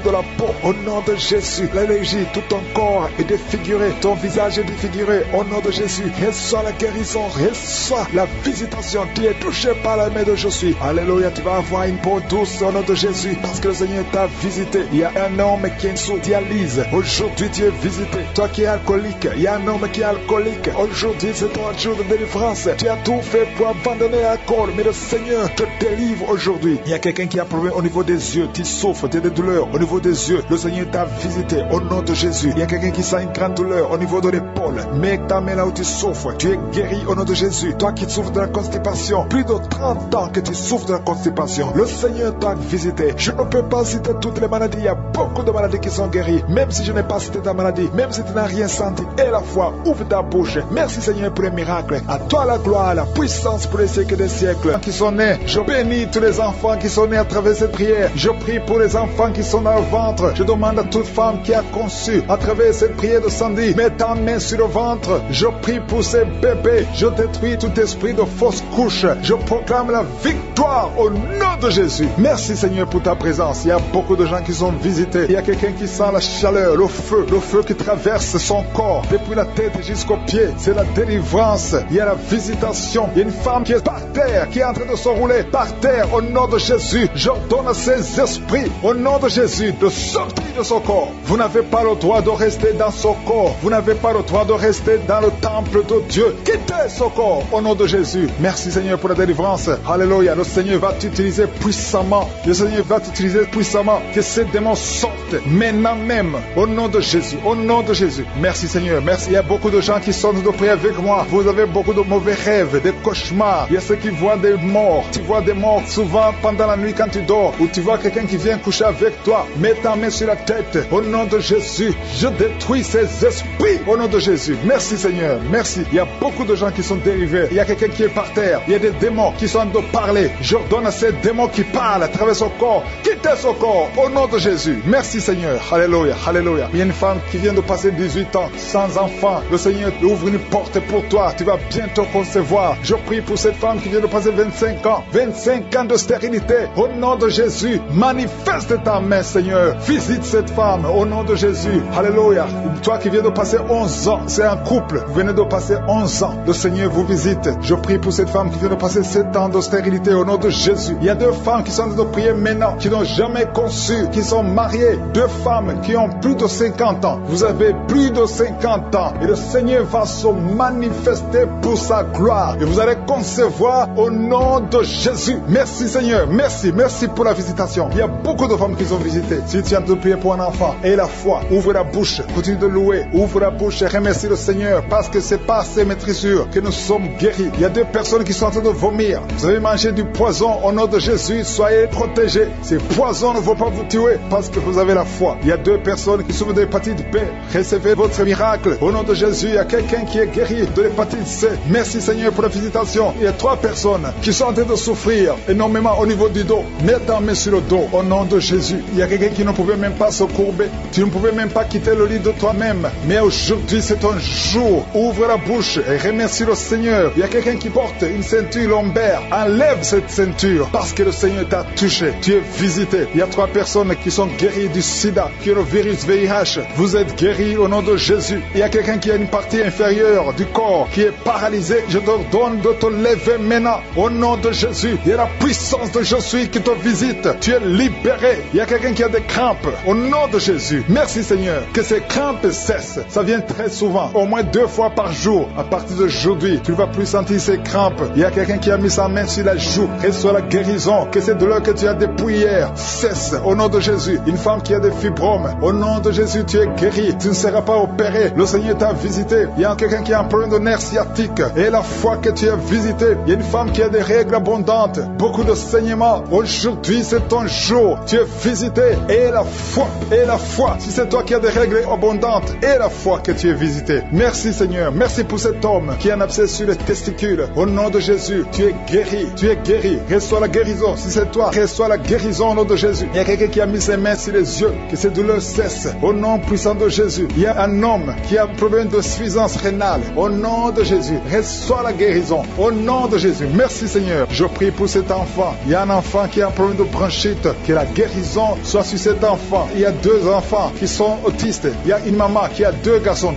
de la peau. Au nom de Jésus. L'allergie, tout ton corps est défiguré. Ton visage est défiguré. Au nom de Jésus. Reçois la guérison. Reçois la visitation. Tu es touché par la main de Jésus. Alléluia. Tu vas avoir une peau douce au nom de Jésus. Parce que le Seigneur t'a visité. Il y a un homme qui est sous dialyse. Aujourd'hui, tu es visité. Toi qui es alcoolique. Il y a un homme qui est alcoolique. Aujourd'hui, c'est ton jour de délivrance. Tu as tout fait pour abandonner l'alcool. Mais le Seigneur te délivre aujourd'hui. Il y a quelqu'un qui a un problème au niveau des yeux. Tu souffres. Tu as des douleurs au niveau des yeux. Le Seigneur t'a visité au nom de Jésus. Il y a quelqu'un qui sent une grande douleur au niveau de l'épaule. Mets ta main là où tu souffres. Tu es guéri au nom de Jésus. Toi qui souffres de la constipation. Plus de 30 ans que tu souffres de la constipation. Le Seigneur t'a visité. Je ne peux pas citer toutes les maladies. Il y a beaucoup de maladies qui sont guéries. Même si je n'ai pas cité ta maladie. Même si tu n'as rien senti. Et la foi, ouvre ta bouche. Merci Seigneur pour les miracles. À toi la gloire, la puissance pour les siècles des siècles. Qui sont nés. Je bénis tous les enfants qui sont nés à travers cette prière. Je prie pour les enfants qui sont dans le ventre. Je demande à toute femme qui a conçu à travers cette prière de samedi. Mets ta main sur le ventre. Je prie pour ces bébés. Je détruis tout esprit de fausse couche. Je proclame la victoire au nom de Jésus. Merci Seigneur pour ta présence. Il y a beaucoup de gens qui sont visités. Il y a quelqu'un qui sent la chaleur, le feu qui traverse son corps depuis la tête jusqu'aux pieds. C'est la délivrance. Il y a la visitation. Il y a une femme qui est par terre, qui est en train de se rouler par terre au nom de Jésus. J'ordonne à ces esprits au nom de Jésus de sortir de son corps. Vous n'avez pas le droit de rester dans son corps. Vous n'avez pas le droit de rester dans le temple de Dieu. Quittez son corps au nom de Jésus. Merci Seigneur pour la délivrance. Alléluia. Le Seigneur va t'utiliser puissamment. Le Seigneur va t'utiliser puissamment. Que ces démons sortent maintenant même au nom de Jésus. Au nom de Jésus. Merci Seigneur. Merci. Il y a beaucoup de gens qui sont de prier avec moi. Vous avez beaucoup de mauvais rêves, des cauchemars. Il y a ceux qui voient des morts. Tu vois des morts souvent pendant la nuit quand tu dors. Ou tu vois quelqu'un qui vient coucher avec toi. Mets ta main sur la tête. Au nom de Jésus. Je détruis ces esprits. Au nom de Jésus. Merci Seigneur. Merci. Il y a beaucoup de gens qui sont dérivés. Il y a quelqu'un qui est par terre. Il y a des démons qui sont en train de parler. J'ordonne à ces démons qui parlent à travers son corps. Quittez son corps. Au nom de Jésus. Merci Seigneur. Alléluia. Alléluia. Il y a une femme qui vient de passer 18 ans sans enfant. Le Seigneur ouvre une porte pour toi. Tu vas bientôt concevoir. Je prie pour cette femme qui vient de passer 25 ans. 25 ans de stérilité. Au nom de Jésus. Manifeste ta main Seigneur. Visite cette femme. Au nom de Jésus. Alléluia. Toi qui viens de passer 11 ans. C'est un couple. Vous venez de passer 11 ans. Le Seigneur vous visite. Je prie pour cette femme qui vient de passer 7 ans de stérilité. Au nom de Jésus. Il y a 2 femmes qui sont en train de prier maintenant. Qui n'ont jamais conçu. Qui sont mariées. 2 femmes qui ont plus de 50 ans. Vous avez plus de 50 ans. Et le Seigneur va se manifester pour sa gloire. Et vous allez concevoir au nom de Jésus. Merci Seigneur. Merci. Merci pour la visitation. Il y a beaucoup de femmes qui sont visitées. Si tu as de prier pour un enfant, et la foi, ouvre la bouche. Continue de louer. Ouvre la bouche et remercie le Seigneur. Parce que c'est par ces maîtrisures que nous sommes guéris. Il y a 2 personnes qui sont en train de vomir. Vous avez mangé du poison au nom de Jésus. Soyez protégés. Ces poisons ne vont pas vous tuer parce que vous avez la foi. Il y a 2 personnes qui souffrent de l'hépatite B. Recevez votre miracle. Au nom de Jésus, il y a quelqu'un qui est guéri de l'hépatite C. Merci Seigneur pour la visitation. Il y a 3 personnes qui sont en train de souffrir énormément au niveau du dos. Mets ta main sur le dos au nom de Jésus. Il y a quelqu'un qui ne pouvait même pas se courber. Tu ne pouvais même pas quitter le lit de toi-même. Mais aujourd'hui, c'est ton jour. Ouvre la bouche et remercie le Seigneur. Il y a quelqu'un qui porte une ceinture lombaire. Enlève cette ceinture parce que le Seigneur t'a touché. Tu es visité. visité. Il y a 3 personnes qui sont guéries du sida, qui ont le virus VIH. Vous êtes guéris au nom de Jésus. Il y a quelqu'un qui a une partie inférieure du corps qui est paralysée. Je t'ordonne de te lever maintenant au nom de Jésus. Il y a la puissance de Je suis qui te visite. Tu es libéré. Il y a quelqu'un qui a des crampes au nom de Jésus. Merci Seigneur. Que ces crampes cessent. Ça vient très souvent, au moins 2 fois par jour. À partir d'aujourd'hui, tu ne vas plus sentir ces crampes. Il y a quelqu'un qui a mis sa main sur la joue. Reçois la guérison. Que ces douleurs que tu as depuis hier cessent au nom de Jésus. Une femme qui a des fibromes, au nom de Jésus, tu es guéri. Tu ne seras pas opéré. Le Seigneur t'a visité. Il y a quelqu'un qui a un problème de nerf sciatique. Et la fois que tu es visité, il y a une femme qui a des règles abondantes. Beaucoup de saignements. Aujourd'hui, c'est ton jour. Tu es visité. Et la foi. Et la foi. Si c'est toi qui as des règles abondantes, et la foi que tu es visité. Merci Seigneur. Merci pour cet homme qui a un abcès sur les testicules. Au nom de Jésus, tu es guéri. Tu es guéri. Reçois la guérison. Si c'est toi, reçois la guérison au nom de Jésus. Il y a quelqu'un qui a mis ses mains sur les yeux. Que ces douleurs cessent. Au nom puissant de Jésus. Il y a un homme qui a un problème de suffisance rénale. Au nom de Jésus. Reçois la guérison. Au nom de Jésus. Merci Seigneur. Je prie pour cet enfant. Il y a un enfant qui a un problème de bronchite. Que la guérison soit sur cet enfant. Il y a 2 enfants qui sont autistes. Il y a une maman qui a 2 garçons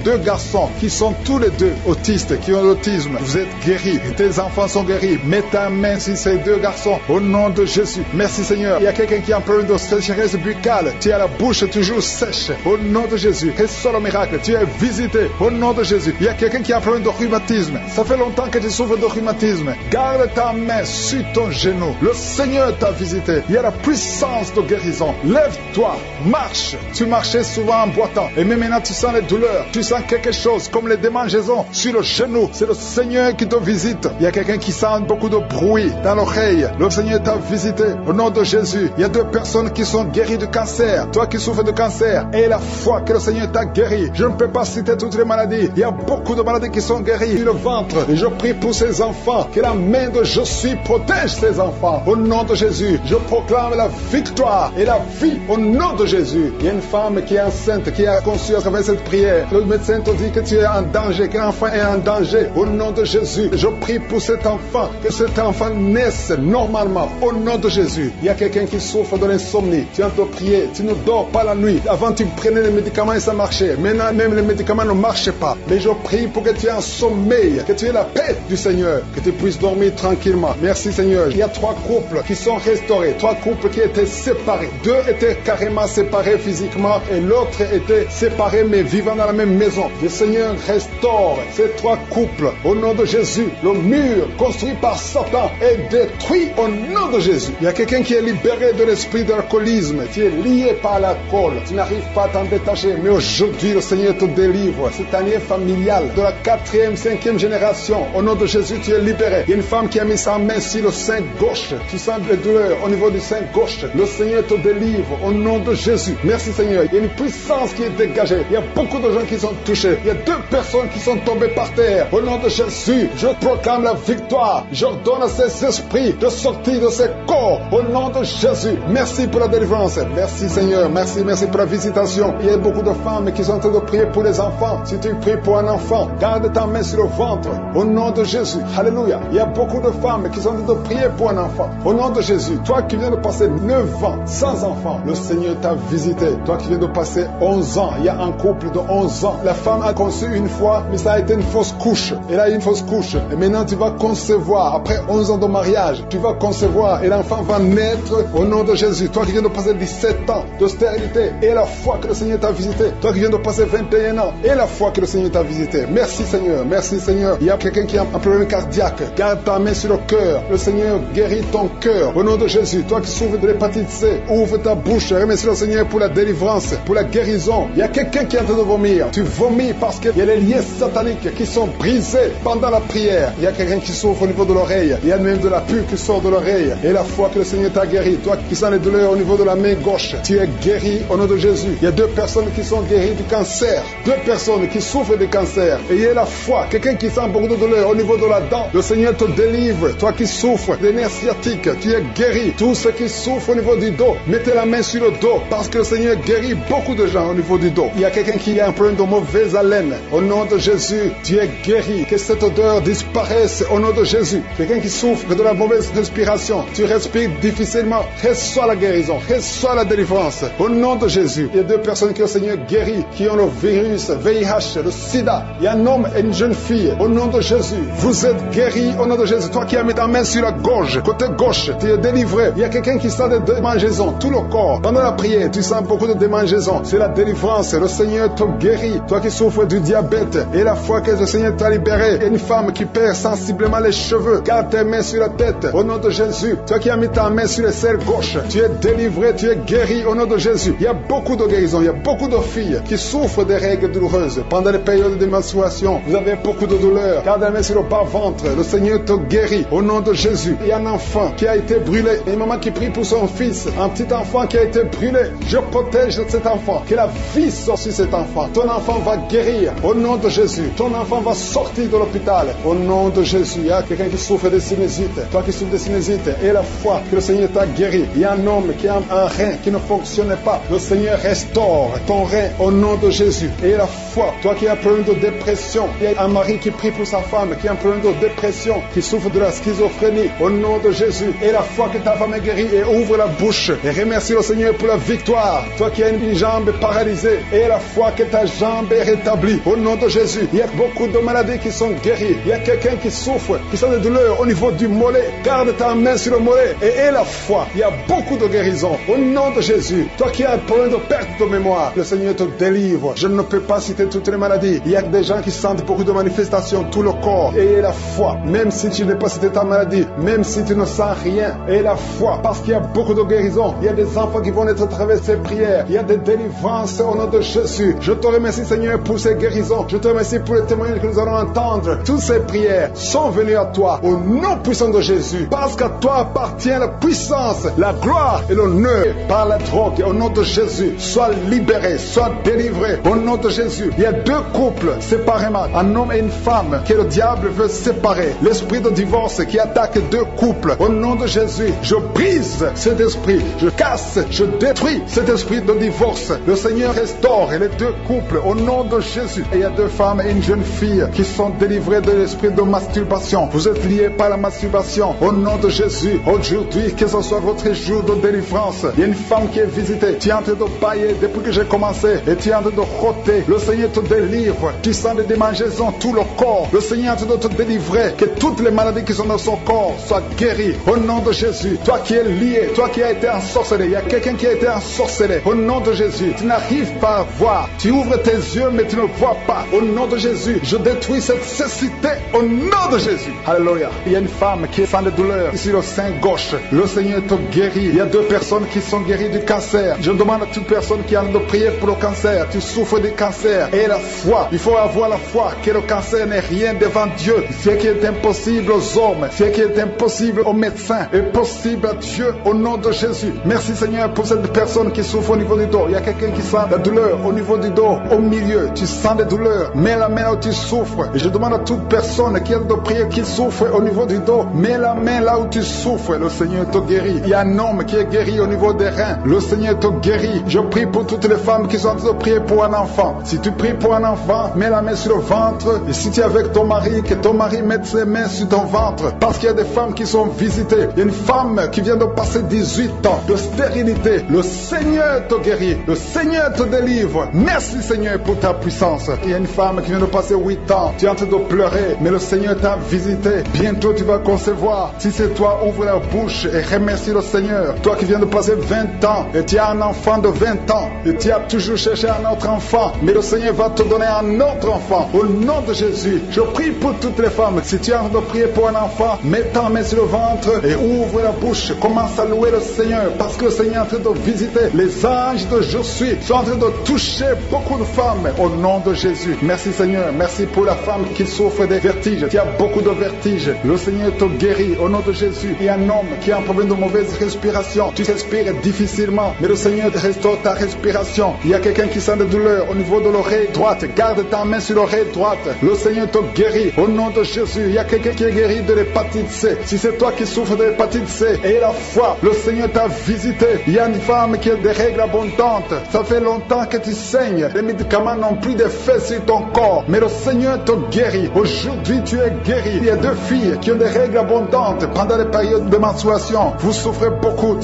qui sont tous les 2 autistes, qui ont l'autisme. Vous êtes guéris. Tes enfants sont guéris. Mets ta main sur ces 2 garçons au nom de Jésus. Merci Seigneur. Il y a quelqu'un qui a un problème de sécheresse buccale. Tu as la bouche toujours sèche. Au nom de Jésus. Reçois le miracle. Tu es visité au nom de Jésus. Il y a quelqu'un qui a un problème de rhumatisme. Ça fait longtemps que tu souffres de rhumatisme. Garde ta main sur ton genou. Le Seigneur t'a visité. Il y a la puissance de guérison. Lève-toi. Marche. Tu marchais souvent en boitant. Et même maintenant tu sens les douleurs. Tu sens quelque chose comme les démangeaisons sur le genou. C'est le Seigneur qui te visite. Il y a quelqu'un qui sent beaucoup de bruit dans l'oreille. Le Seigneur t'a visité. Au nom de Jésus. Il y a 2 personnes qui sont guéries du cancer. Toi qui souffres de cancer. Et la foi que le Seigneur t'a guéri. Je ne peux pas citer toutes les maladies. Il y a beaucoup de maladies qui sont guéries sur le ventre. Et je prie pour ces enfants. Que la main de Je suis protège ces enfants. Au nom de Jésus. Je proclame la victoire et la vie. Au nom de Jésus. Il y a une femme qui est enceinte, qui a conçu à travers cette prière. Le médecin te dit que tu es en danger, que l'enfant est en danger. Au nom de Jésus, je prie pour cet enfant, que cet enfant naisse normalement. Au nom de Jésus, il y a quelqu'un qui souffre de l'insomnie. Tu viens te prier, tu ne dors pas la nuit. Avant, tu prenais les médicaments et ça marchait. Maintenant, même les médicaments ne marchent pas. Mais je prie pour que tu aies un sommeil, que tu aies la paix du Seigneur, que tu puisses dormir tranquillement. Merci Seigneur. Il y a 3 couples qui sont restaurés, 3 couples qui étaient séparés. 2 étaient carrément séparés physiquement et l'autre était séparé mais vivant dans la même maison. Le Seigneur restaure ces 3 couples au nom de Jésus. Le mur construit par Satan est détruit au nom de Jésus. Il y a quelqu'un qui est libéré de l'esprit de l'alcoolisme. Tu es lié par l'alcool. Tu n'arrives pas à t'en détacher. Mais aujourd'hui, le Seigneur te délivre. Cette année familiale de la 4e, 5e génération. Au nom de Jésus, tu es libéré. Il y a une femme qui a mis sa main sur le sein gauche. Tu sens des douleurs au niveau du sein gauche. Le Seigneur te délivre au nom de Jésus. Merci Seigneur. Il y a une puissance qui est dégagée. Il y a beaucoup de gens qui sont touchés. Il y a 2 personnes qui sont tombées par terre. Au nom de Jésus, je proclame la victoire. J'ordonne à ces esprits de sortir de ces corps. Au nom de Jésus. Merci pour la délivrance. Merci Seigneur. Merci pour la visitation. Il y a beaucoup de femmes qui sont en train de prier pour les enfants. Si tu pries pour un enfant, garde ta main sur le ventre. Au nom de Jésus. Alléluia. Il y a beaucoup de femmes qui sont en train de prier pour un enfant. Au nom de Jésus. Toi qui viens de passer 9 ans sans enfant, le Seigneur t'a visité. Toi qui viens de passer 11 ans, il y a un couple de 11 ans. La femme a conçu une fois, mais ça a été une fausse couche. Elle a eu une fausse couche. Et maintenant tu vas concevoir. Après 11 ans de mariage, tu vas concevoir et l'enfant va naître au nom de Jésus. Toi qui viens de passer 17 ans de stérilité et la foi que le Seigneur t'a visité. Toi qui viens de passer 21 ans et la foi que le Seigneur t'a visité. Merci Seigneur. Merci Seigneur. Il y a quelqu'un qui a un problème cardiaque. Garde ta main sur le cœur. Le Seigneur guérit ton cœur. Au nom de Jésus. Toi qui souffres de l'hépatite C, ouvre ta bouche. Remercie le Seigneur pour la délivrance, pour la guérison. Il y a quelqu'un qui est en train de vomir. Tu vomis parce qu'il y a les liens sataniques qui sont brisés pendant la prière. Il y a quelqu'un qui souffre au niveau de l'oreille. Il y a même de la pus qui sort de l'oreille. Et la foi que le Seigneur t'a guéri. Toi qui sens les douleurs au niveau de la main gauche, tu es guéri au nom de Jésus. Il y a 2 personnes qui sont guéries du cancer. 2 personnes qui souffrent du cancer. Et il y a la foi. Quelqu'un qui sent beaucoup de douleur au niveau de la dent. Le Seigneur te délivre. Toi qui souffres des nerfs sciatiques, tu es guéri. Tous ceux qui souffrent au niveau du dos, mettez la main sur le dos parce que le Seigneur guérit beaucoup de gens au niveau du dos. Il y a quelqu'un qui a un problème de mauvaise haleine. Au nom de Jésus, tu es guéri. Que cette odeur disparaisse au nom de Jésus. Quelqu'un qui souffre de la mauvaise respiration, tu respires difficilement. reçois la guérison, reçois la délivrance. Au nom de Jésus, il y a 2 personnes que le Seigneur guérit, qui ont le virus, VIH, le sida. Il y a un homme et une jeune fille. Au nom de Jésus, vous êtes guéris au nom de Jésus. Toi qui as mis ta main sur la gorge, côté gauche, tu es délivré. Il y a quelqu'un qui sent des démangeaisons, tout le corps. Pendant la prière, tu sens beaucoup de démangeaisons. C'est la délivrance. Le Seigneur te guérit. Toi qui souffres du diabète, et la fois que le Seigneur t'a libéré, il y a une femme qui perd sensiblement les cheveux. Garde tes mains sur la tête. Au nom de Jésus, toi qui as mis ta main sur le serre gauche, tu es délivré, tu es guéri au nom de Jésus. Il y a beaucoup de guérisons. Il y a beaucoup de filles qui souffrent des règles douloureuses. Pendant les périodes de menstruation, vous avez beaucoup de douleurs. Garde la main sur le bas-ventre. Le Seigneur te guérit au nom de Jésus. Il y a un enfant qui a été brûlé. Une maman qui prie pour son fils. Un petit enfant qui a été brûlé. Je protège cet enfant. Que la vie sorte sur cet enfant. Ton enfant va guérir au nom de Jésus. Ton enfant va sortir de l'hôpital au nom de Jésus. Il y a quelqu'un qui souffre de sinusite. Toi qui souffres de sinusite, et la foi que le Seigneur t'a guéri. Il y a un homme qui a un rein qui ne fonctionnait pas. Le Seigneur restaure ton rein au nom de Jésus. Et la foi, toi qui as un problème de dépression, il y a un mari qui prie pour sa femme qui a un problème de dépression, qui souffre de la schizophrénie au nom de Jésus. Et la foi que ta femme est guérie, et ouvre la bouche et remercie le Seigneur pour la victoire. Toi qui as une jambe paralysée, et la foi que ta jambe est rétablie au nom de Jésus. Il y a beaucoup de maladies qui sont guéries. Il y a quelqu'un qui souffre, qui sent des douleurs au niveau du mollet. Garde ta main sur le mollet et aie la foi. Il y a beaucoup de guérisons au nom de Jésus. Toi qui as un problème de perte de mémoire, le Seigneur te délivre. Je ne peux pas citer toutes les maladies. Il y a des gens qui sentent beaucoup de manifestations, tout le corps. Et aie la foi, même si tu n'es pas cité ta maladie, même si tu ne sens rien, aie la foi, parce qu'il y a beaucoup de guérisons. Il y a des enfants qui vont être à travers ces prières. Il y a des délivrances au nom de Jésus. Je te remercie, Seigneur, pour ces guérisons. Je te remercie pour les témoignages que nous allons entendre. Toutes ces prières sont venues à toi au nom puissant de Jésus, parce qu'à toi appartient la puissance, la gloire et l'honneur. Par la drogue, au nom de Jésus, sois libéré, sois délivré au nom de Jésus. Il y a 2 couples séparément, un homme et une femme, que le diable veut séparer. L'esprit de divorce qui attaque 2 couples, au nom de Jésus, je brise cet esprit, je casse, je détruis cet esprit de divorce. Le Seigneur restaure les 2 couples au nom de Jésus. Et il y a 2 femmes et une jeune fille qui sont délivrées de l'esprit de masturbation. Vous êtes liés par la masturbation au nom de Jésus. Aujourd'hui, que ce soit votre jour de délivrance. Il y a une femme qui est visitée. Tu es en train de bailler depuis que j'ai commencé et tu es en train de roter. Le Seigneur te délivre. Tu sens des démangeaisons tout le corps. Le Seigneur est en train de te délivrer. Que toutes les maladies qui sont dans son corps soient guéries au nom de Jésus. Toi qui es lié, toi qui as été ensorcelé, il y a quelqu'un qui a été ensorcelé au nom de Jésus. Tu n'arrives pas à voir. Tu ouvres tes yeux mais tu ne vois pas. Au nom de Jésus, je détruis cette cécité au nom de Jésus. Alléluia. Il y a une femme qui sent des douleurs ici le sein gauche. Le Seigneur te guérit. Il y a 2 personnes qui sont guéries du cancer. Je demande à toute personne qui a de prier pour le cancer. Tu souffres du cancer. Et la foi. Il faut avoir la foi que le cancer n'est rien devant Dieu. Ce qui est impossible aux hommes, ce qui est impossible aux médecins, est possible à Dieu au nom de Jésus. Merci Seigneur pour cette personne qui souffre au niveau du dos. Il y a quelqu'un qui sent la douleur au niveau du dos, au milieu. Tu sens des douleurs. Mets la main là où tu souffres. Et je demande à toute personne qui a de prier, qui souffre au niveau du dos, mets la main là où tu souffres. Le Seigneur te guérit. Il y a un homme qui est guéri au niveau des reins. Le Seigneur te guérit. Je prie pour toutes les femmes qui sont en train de prier pour un enfant. Si tu pries pour un enfant, mets la main sur le ventre. Et si tu es avec ton mari, que ton mari mette ses mains sur ton ventre. Parce qu'il y a des femmes qui sont visitées. Il y a une femme qui vient de passer 18 ans de stérilité. Le Seigneur te guérit. Le Seigneur te délivre. Merci Seigneur pour ta puissance. Il y a une femme qui vient de passer 8 ans. Tu es en train de pleurer, mais le Seigneur t'a visité. Bientôt tu vas concevoir. Si c'est toi, ouvre la bouche et remercie le Seigneur. Toi qui viens de passer 20 ans et tu as un enfant de 20 ans et tu as toujours cherché un autre enfant, mais le Seigneur va te donner un autre enfant. Au nom de Jésus, je prie pour toutes les femmes. Si tu es en train de prier pour un enfant, mets ta main sur le ventre et ouvre la bouche. Commence à louer le Seigneur parce que le Seigneur est en train de visiter. Les anges de Je suis sont en train de toucher beaucoup de femmes au nom de Jésus. Merci Seigneur. Merci pour la femme qui souffre des vertiges. Tu as beaucoup de vertiges. Le Seigneur te guérit au nom de Jésus. Il y a un homme qui a un problème de mauvaise respiration. Tu respires difficilement, mais le Seigneur restaure ta respiration. Il y a quelqu'un qui sent des douleurs au niveau de l'oreille droite. Garde ta main sur l'oreille droite. Le Seigneur te guérit au nom de Jésus. Il y a quelqu'un qui est guéri de l'hépatite C. Si c'est toi qui souffres de l'hépatite C, et la foi, le Seigneur t'a visité. Il y a une femme qui a des règles abondantes. Ça fait longtemps que tu saignes. Les médicaments n'ont plus d'effet sur ton corps, mais le Seigneur te guérit. Aujourd'hui, tu es guéri. Il y a 2 filles qui ont des règles abondantes pendant les périodes de menstruation. Vous souffrez beaucoup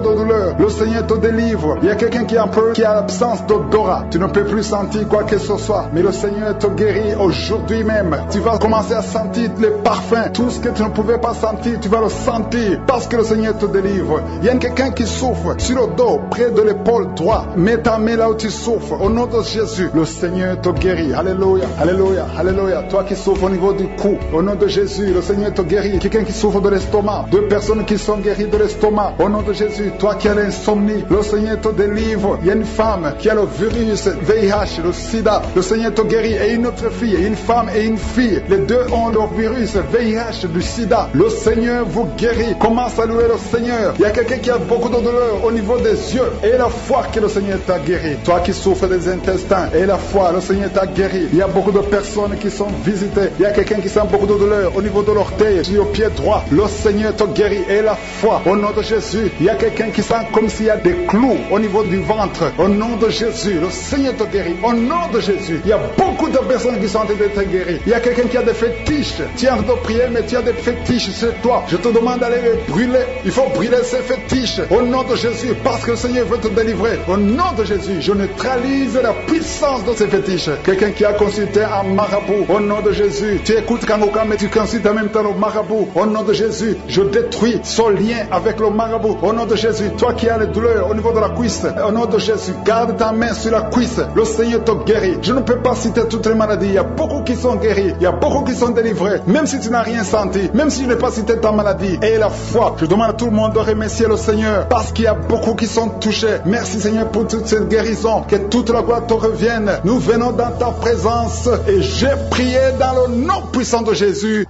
de douleur. Le Seigneur te délivre. Il y a quelqu'un qui a l'absence d'odorat. Tu ne peux plus sentir quoi que ce soit. Mais le Seigneur te guérit aujourd'hui même. Tu vas commencer à sentir les parfums. Tout ce que tu ne pouvais pas sentir, tu vas le sentir parce que le Seigneur te délivre. Il y a quelqu'un qui souffre sur le dos, près de l'épaule droite. Mets ta main là où tu souffres. Au nom de Jésus, le Seigneur te guérit. Alléluia, alléluia, alléluia. Toi qui souffres au niveau du cou, au nom de Jésus, le Seigneur te guérit. Quelqu'un qui souffre de l'estomac, deux personnes qui sont guéries de l'estomac, au nom de Jésus. Toi qui as l'insomnie, le Seigneur te délivre. Il y a une femme qui a le virus VIH, le sida, le Seigneur te guérit. Et une autre fille, une femme et une fille, les deux ont le virus VIH du sida. Le Seigneur vous guérit. Commence à louer le Seigneur. Il y a quelqu'un qui a beaucoup de douleur au niveau des yeux. Et la foi que le Seigneur t'a guéri. Toi qui souffres des intestins, et la foi, le Seigneur t'a guéri. Il y a beaucoup de personnes qui sont visitées. Il y a quelqu'un qui sent beaucoup de douleur au niveau de l'orteil, sur le pied droit. Le Seigneur te guérit. Et la foi, au nom de Jésus. Il y a quelqu'un qui sent comme s'il y a des clous au niveau du ventre. Au nom de Jésus, le Seigneur te guérit. Au nom de Jésus, il y a beaucoup de personnes qui sont en train d'être guéries. Il y a quelqu'un qui a des fétiches. Tu es en train de prier, mais tu as des fétiches sur toi. Je te demande d'aller les brûler. Il faut brûler ces fétiches. Au nom de Jésus, parce que le Seigneur veut te délivrer. Au nom de Jésus, je neutralise la puissance de ces fétiches. Quelqu'un qui a consulté un marabout. Au nom de Jésus, tu écoutes Kangoka, mais tu consultes en même temps le marabout. Au nom de Jésus, je détruis son lien avec le marabout. Au nom de Jésus, toi qui as les douleurs au niveau de la cuisse, au nom de Jésus, garde ta main sur la cuisse. Le Seigneur te guérit. Je ne peux pas citer toutes les maladies. Il y a beaucoup qui sont guéris. Il y a beaucoup qui sont délivrés. Même si tu n'as rien senti, même si je n'ai pas cité ta maladie. Et la foi, je demande à tout le monde de remercier le Seigneur parce qu'il y a beaucoup qui sont touchés. Merci Seigneur pour toute cette guérison. Que toute la gloire te revienne. Nous venons dans ta présence et j'ai prié dans le nom puissant de Jésus.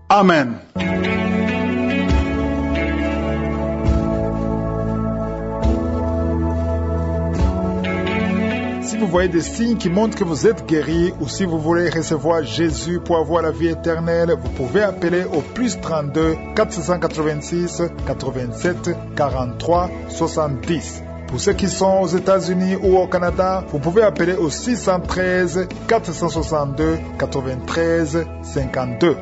Amen. Si vous voyez des signes qui montrent que vous êtes guéri ou si vous voulez recevoir Jésus pour avoir la vie éternelle, vous pouvez appeler au plus 32 486 87 43 70. Pour ceux qui sont aux États-Unis ou au Canada, vous pouvez appeler au 613 462 93 52.